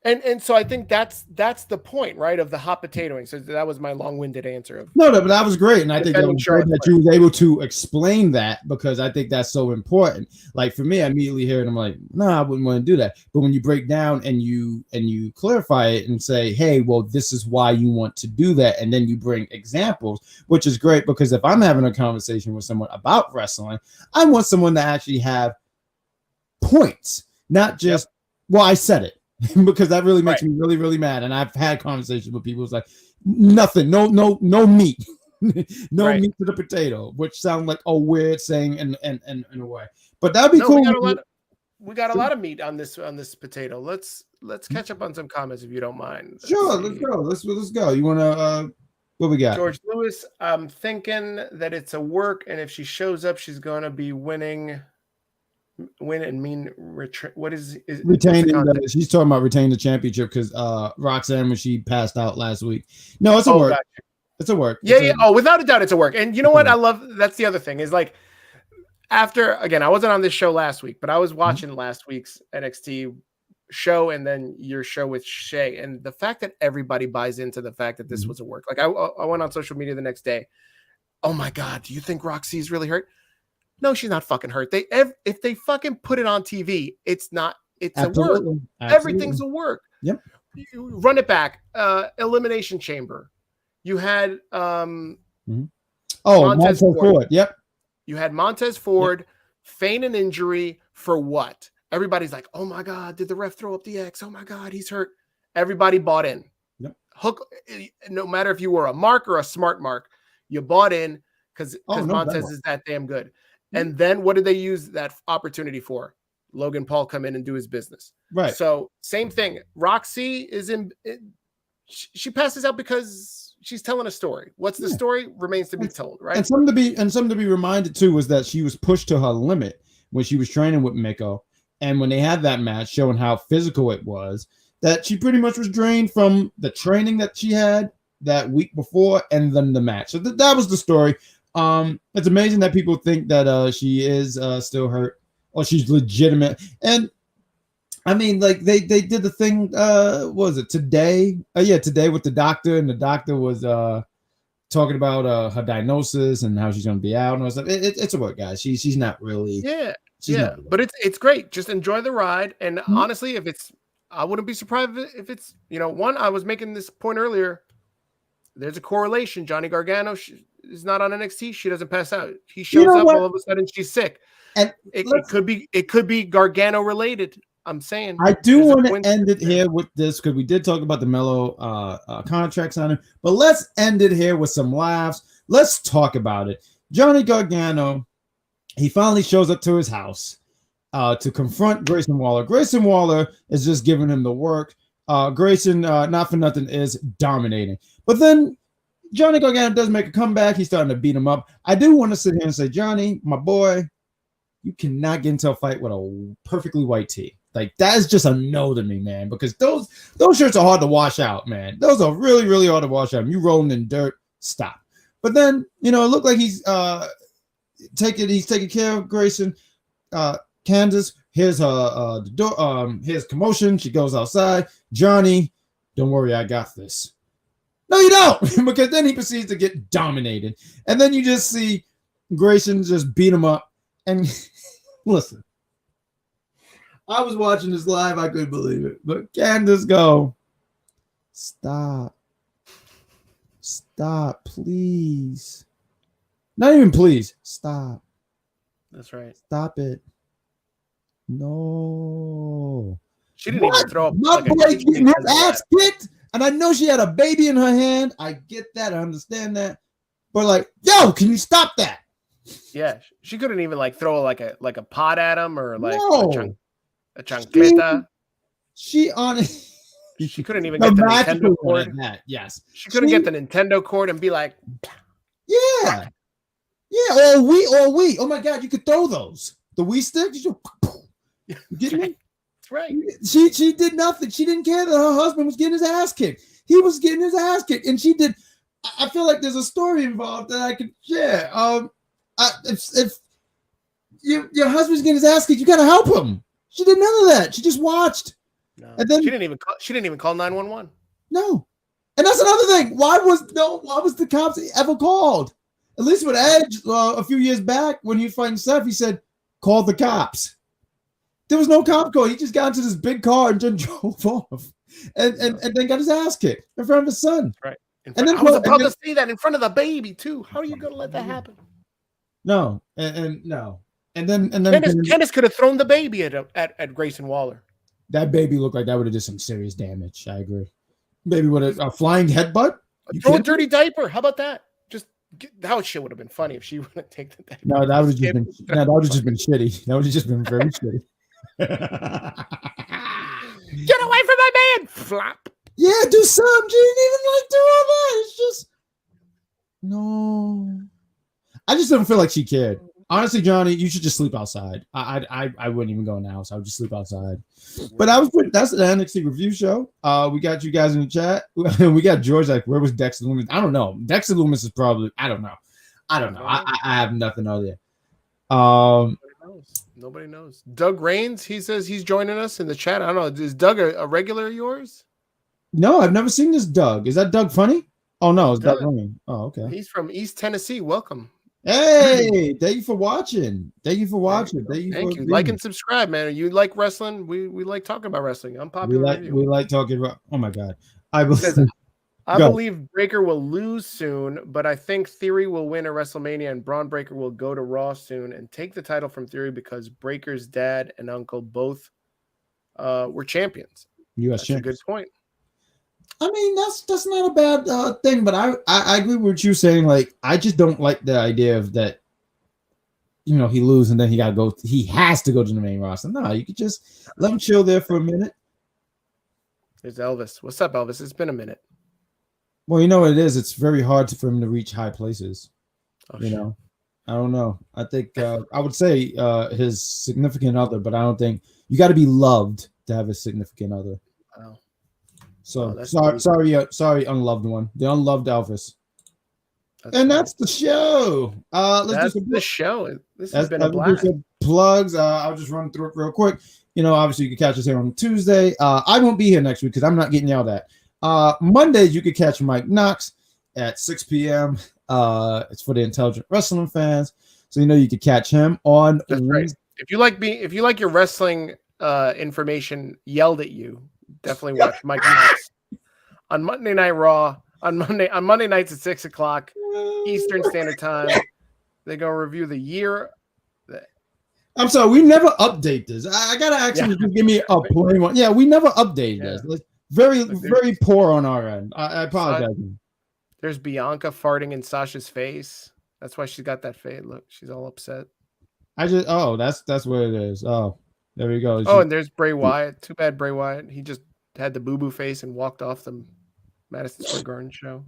And so I think that's the point, right, of the hot potatoing. So that was my long-winded answer. No, but that was great, and I think that was great that you was able to explain that because I think that's so important. Like for me, I immediately hear it, I'm like, no, I wouldn't want to do that. But when you break down and you clarify it and say, hey, well, this is why you want to do that, and then you bring examples, which is great because if I'm having a conversation with someone about wrestling, I want someone to actually have points. Not just, well, I said it because that really makes me really, really mad. And I've had conversations with people who's like, nothing, no meat. No meat to the potato, which sounds like a weird saying in a way. But that'd be cool. We got a lot of meat on this potato. Let's catch up on some comments if you don't mind. Sure, let's go. Let's go. You wanna what we got? George Lewis, I'm thinking that it's a work, and if she shows up, she's gonna be winning. Win and mean what is retaining? She's talking about retaining the championship because Roxanne, when she passed out last week. No, it's a work. Gotcha. It's a work. Yeah. Oh, without a doubt, it's a work. And you know what? I love. That's the other thing is like after again, I wasn't on this show last week, but I was watching last week's NXT show and then your show with Shay, and the fact that everybody buys into the fact that this was a work. Like I went on social media the next day. Oh my God, do you think Roxy's really hurt? No, she's not fucking hurt. If they fucking put it on TV, it's not. It's Absolutely. A work. Absolutely. Everything's a work. Yep. You run it back. Elimination Chamber. You had Montez Ford. Yep. You had Montez Ford feign an injury for what? Everybody's like, oh my God, did the ref throw up the X? Oh my God, he's hurt. Everybody bought in. Yep. Hook, no matter if you were a mark or a smart mark, you bought in because Montez is that damn good. And then what did they use that opportunity for? Logan Paul come in and do his business. Right. So same thing. Roxy is she passes out because she's telling a story. What's the story remains to be told, right? And something to be reminded too was that she was pushed to her limit when she was training with Miko, and when they had that match showing how physical it was, that she pretty much was drained from the training that she had that week before and then the match. So that was the story. It's amazing that people think that she is still hurt or she's legitimate. And I mean, like they did the thing. What was it today? Today with the doctor, and the doctor was talking about her diagnosis and how she's going to be out and all stuff. It's a work, guys. She's not really. Yeah. But it's great. Just enjoy the ride. And honestly, I wouldn't be surprised if it's one. I was making this point earlier. There's a correlation. Johhny Gargano is not on NXT. She doesn't pass out. He shows up all of a sudden. She's sick. And it could be Gargano related. I'm saying I do want to end it here with this because we did talk about the Melo contract signing, but let's end it here with some laughs. Let's talk about it. Johhny Gargano, he finally shows up to his house to confront Grayson Waller. Grayson Waller is just giving him the work. Grayson, not for nothing, is dominating. But then Johhny Gargano does make a comeback. He's starting to beat him up. I do want to sit here and say, Johnny, my boy, you cannot get into a fight with a perfectly white tee. Like, that is just a no to me, man, because those shirts are hard to wash out, man. Those are really, really hard to wash out. You rolling in dirt, stop. But then, it looked like he's taking care of Grayson. Candace, here's her the door, here's commotion. She goes outside. Johnny, don't worry, I got this. No, you don't, because then he proceeds to get dominated. And then you just see Grayson just beat him up. And listen, I was watching this live. I couldn't believe it. But Candace go, stop, please. Not even please. Stop. That's right. Stop it. No. She didn't even throw up. My boy getting his ass kicked. And I know she had a baby in her hand. I get that. I understand that. But like, yo, can you stop that? Yeah, she couldn't even like throw like a pot at him or like a chancleta. She couldn't even get the Nintendo cord. Yes, she couldn't get the Nintendo cord and be like, yeah. Or we. Oh my God, you could throw those. The Wii sticks. You getting me? That's right. She did nothing. She didn't care that her husband was getting his ass kicked. He was getting his ass kicked, and she did. I feel like there's a story involved that I could share. If your husband's getting his ass kicked, you gotta help him. She did none of that. She just watched. No. And then she didn't even call 911. No. And that's another thing. Why was the cops ever called? At least with Edge a few years back when he was fighting Seth, he said, call the cops. There was no cop call. He just got into this big car and just drove off. And then got his ass kicked in front of his son. Right. And then I was about to see that in front of the baby too. How are you gonna let that happen? No, and no. And then Candice could have thrown the baby at Grayson Waller. That baby looked like that would have done some serious damage. I agree. Baby with a flying headbutt. Throw a dirty diaper. How about that? That shit would have been funny if she would have taken the diaper. No, that would have just been shitty. That would have just been very shitty. Get away from my man! Flop. Yeah, do something. She didn't even do all that. It's just no. I just don't feel like she cared. Honestly, Johnny, you should just sleep outside. I wouldn't even go in the house. I would just sleep outside. But that's the NXT review show. We got you guys in the chat. We got George like, where was Dexter Lumis? I don't know. Dexter Lumis is probably, I don't know. I have nothing out there. Nobody knows. Doug Raines, he says he's joining us in the chat. I don't know. Is Doug a regular of yours? No, I've never seen this Doug. Is that Doug Funny? Oh, no, it's Doug Raines. Oh, okay. He's from East Tennessee. Welcome. Hey, thank you for watching. Thank you. Thank you. Like and subscribe, man. You like wrestling? We like talking about wrestling. I'm popular. We like talking about. Oh my god, I believe Breaker will lose soon, but I think Theory will win at WrestleMania, and Braun Breaker will go to Raw soon and take the title from Theory because Breaker's dad and uncle both were champions. U.S. That's champions. a good point. I mean, that's not a bad thing, but I agree with what you saying. Like, I just don't like the idea of that. You know, he loses and then he has to go to the main roster. No, you could just let him chill there for a minute. There's Elvis. What's up, Elvis? It's been a minute. Well, you know what it is. It's very hard for him to reach high places. Know, I don't know. I think I would say his significant other, but I don't think you got to be loved to have a significant other. Wow. So sorry, unloved one. The unloved Elvis. That's the show. Let's do the show. This has been a blast. Plugs. I'll just run through it real quick. You know, obviously you can catch us here on Tuesday. I won't be here next week because I'm not getting yelled at. Mondays you can catch Mike Knox at 6 p.m. It's for the intelligent wrestling fans, so you know you can catch him on. That's right. If you like your wrestling information yelled at you, definitely watch Mike Knox on Monday Night Raw. On Monday nights at 6 o'clock Eastern Standard Time. They go review the year. I'm sorry, we never update this. I gotta actually give me a plain one. Yeah, we never updated this. Like, very poor on our end. I apologize. There's Bianca farting in Sasha's face. That's why she's got that face. Look, she's all upset. That's what it is. Oh, there we go. And there's Bray Wyatt. Too bad Bray Wyatt. He just had the boo-boo face and walked off the Madison Square Garden show.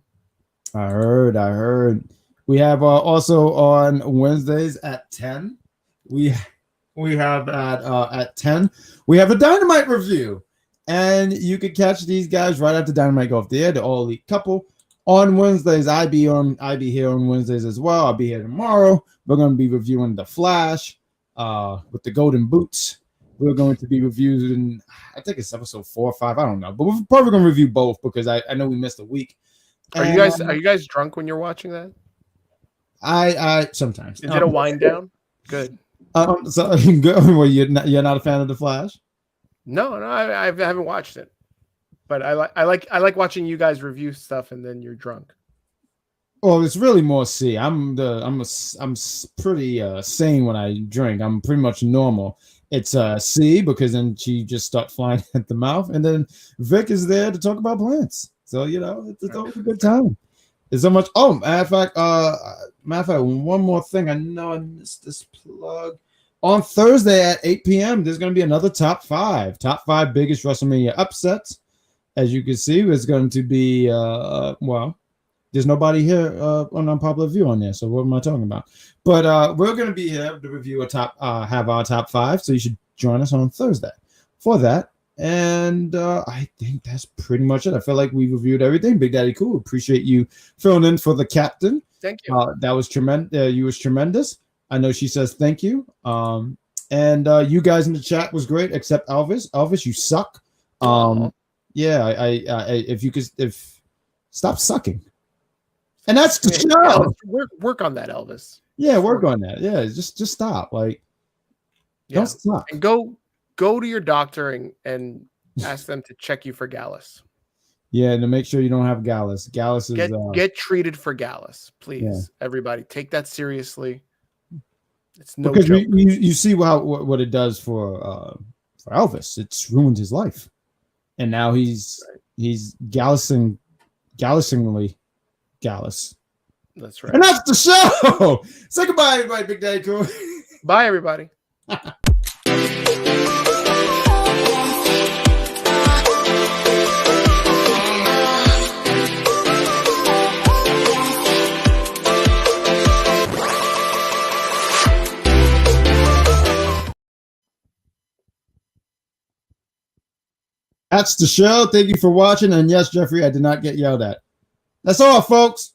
I heard. We have also on Wednesdays at 10. We have at 10. We have a Dynamite review, and you can catch these guys right after Dynamite go off the air. The All Elite couple on Wednesdays. I be here on Wednesdays as well. I'll be here tomorrow. We're going to be reviewing The Flash with the Golden Boots. We're going to be reviewing, I think it's episode 4 or 5. I don't know, but we're probably going to review both because I know we missed a week. Are you guys drunk when you're watching that? I sometimes. Is it a wind down? Good. So well, you're not a fan of The Flash? No, I haven't watched it, but I like watching you guys review stuff and then you're drunk. Well, it's really more C. I'm pretty sane when I drink. I'm pretty much normal. It's C because then she just starts flying at the mouth, and then Vic is there to talk about plants. So you know, it's always a good time. There's so much. Oh, matter of fact, one more thing. I know I missed this plug. On Thursday at 8 p.m., there's going to be another top five biggest WrestleMania upsets. As you can see, it's going to be there's nobody here on Unpopular View on there. So what am I talking about? But we're going to be here to review have our top five. So you should join us on Thursday for that. And I think that's pretty much it. I feel like we reviewed everything. Big Daddy Cool, appreciate you filling in for the captain. Thank you. That was tremendous. You was tremendous. I know she says thank you. And you guys in the chat was great, except Elvis. Elvis, you suck. Yeah, if you could stop sucking. And that's the show. Work on that, Elvis. Yeah, work on that. Yeah, just stop. Like, don't suck. And go to your doctor and ask them to check you for Gallus. Yeah, to make sure you don't have Gallus. Gallus is get treated for Gallus, please. Yeah. Everybody, take that seriously. It's no because joke. you see what it does for Elvis. It's ruined his life, and now he's Gallusingly Gallus. That's right. And that's the show. Say goodbye, everybody. Big Daddy Cool. Bye, everybody. That's the show. Thank you for watching. And yes, Jeffrey, I did not get yelled at. That's all, folks.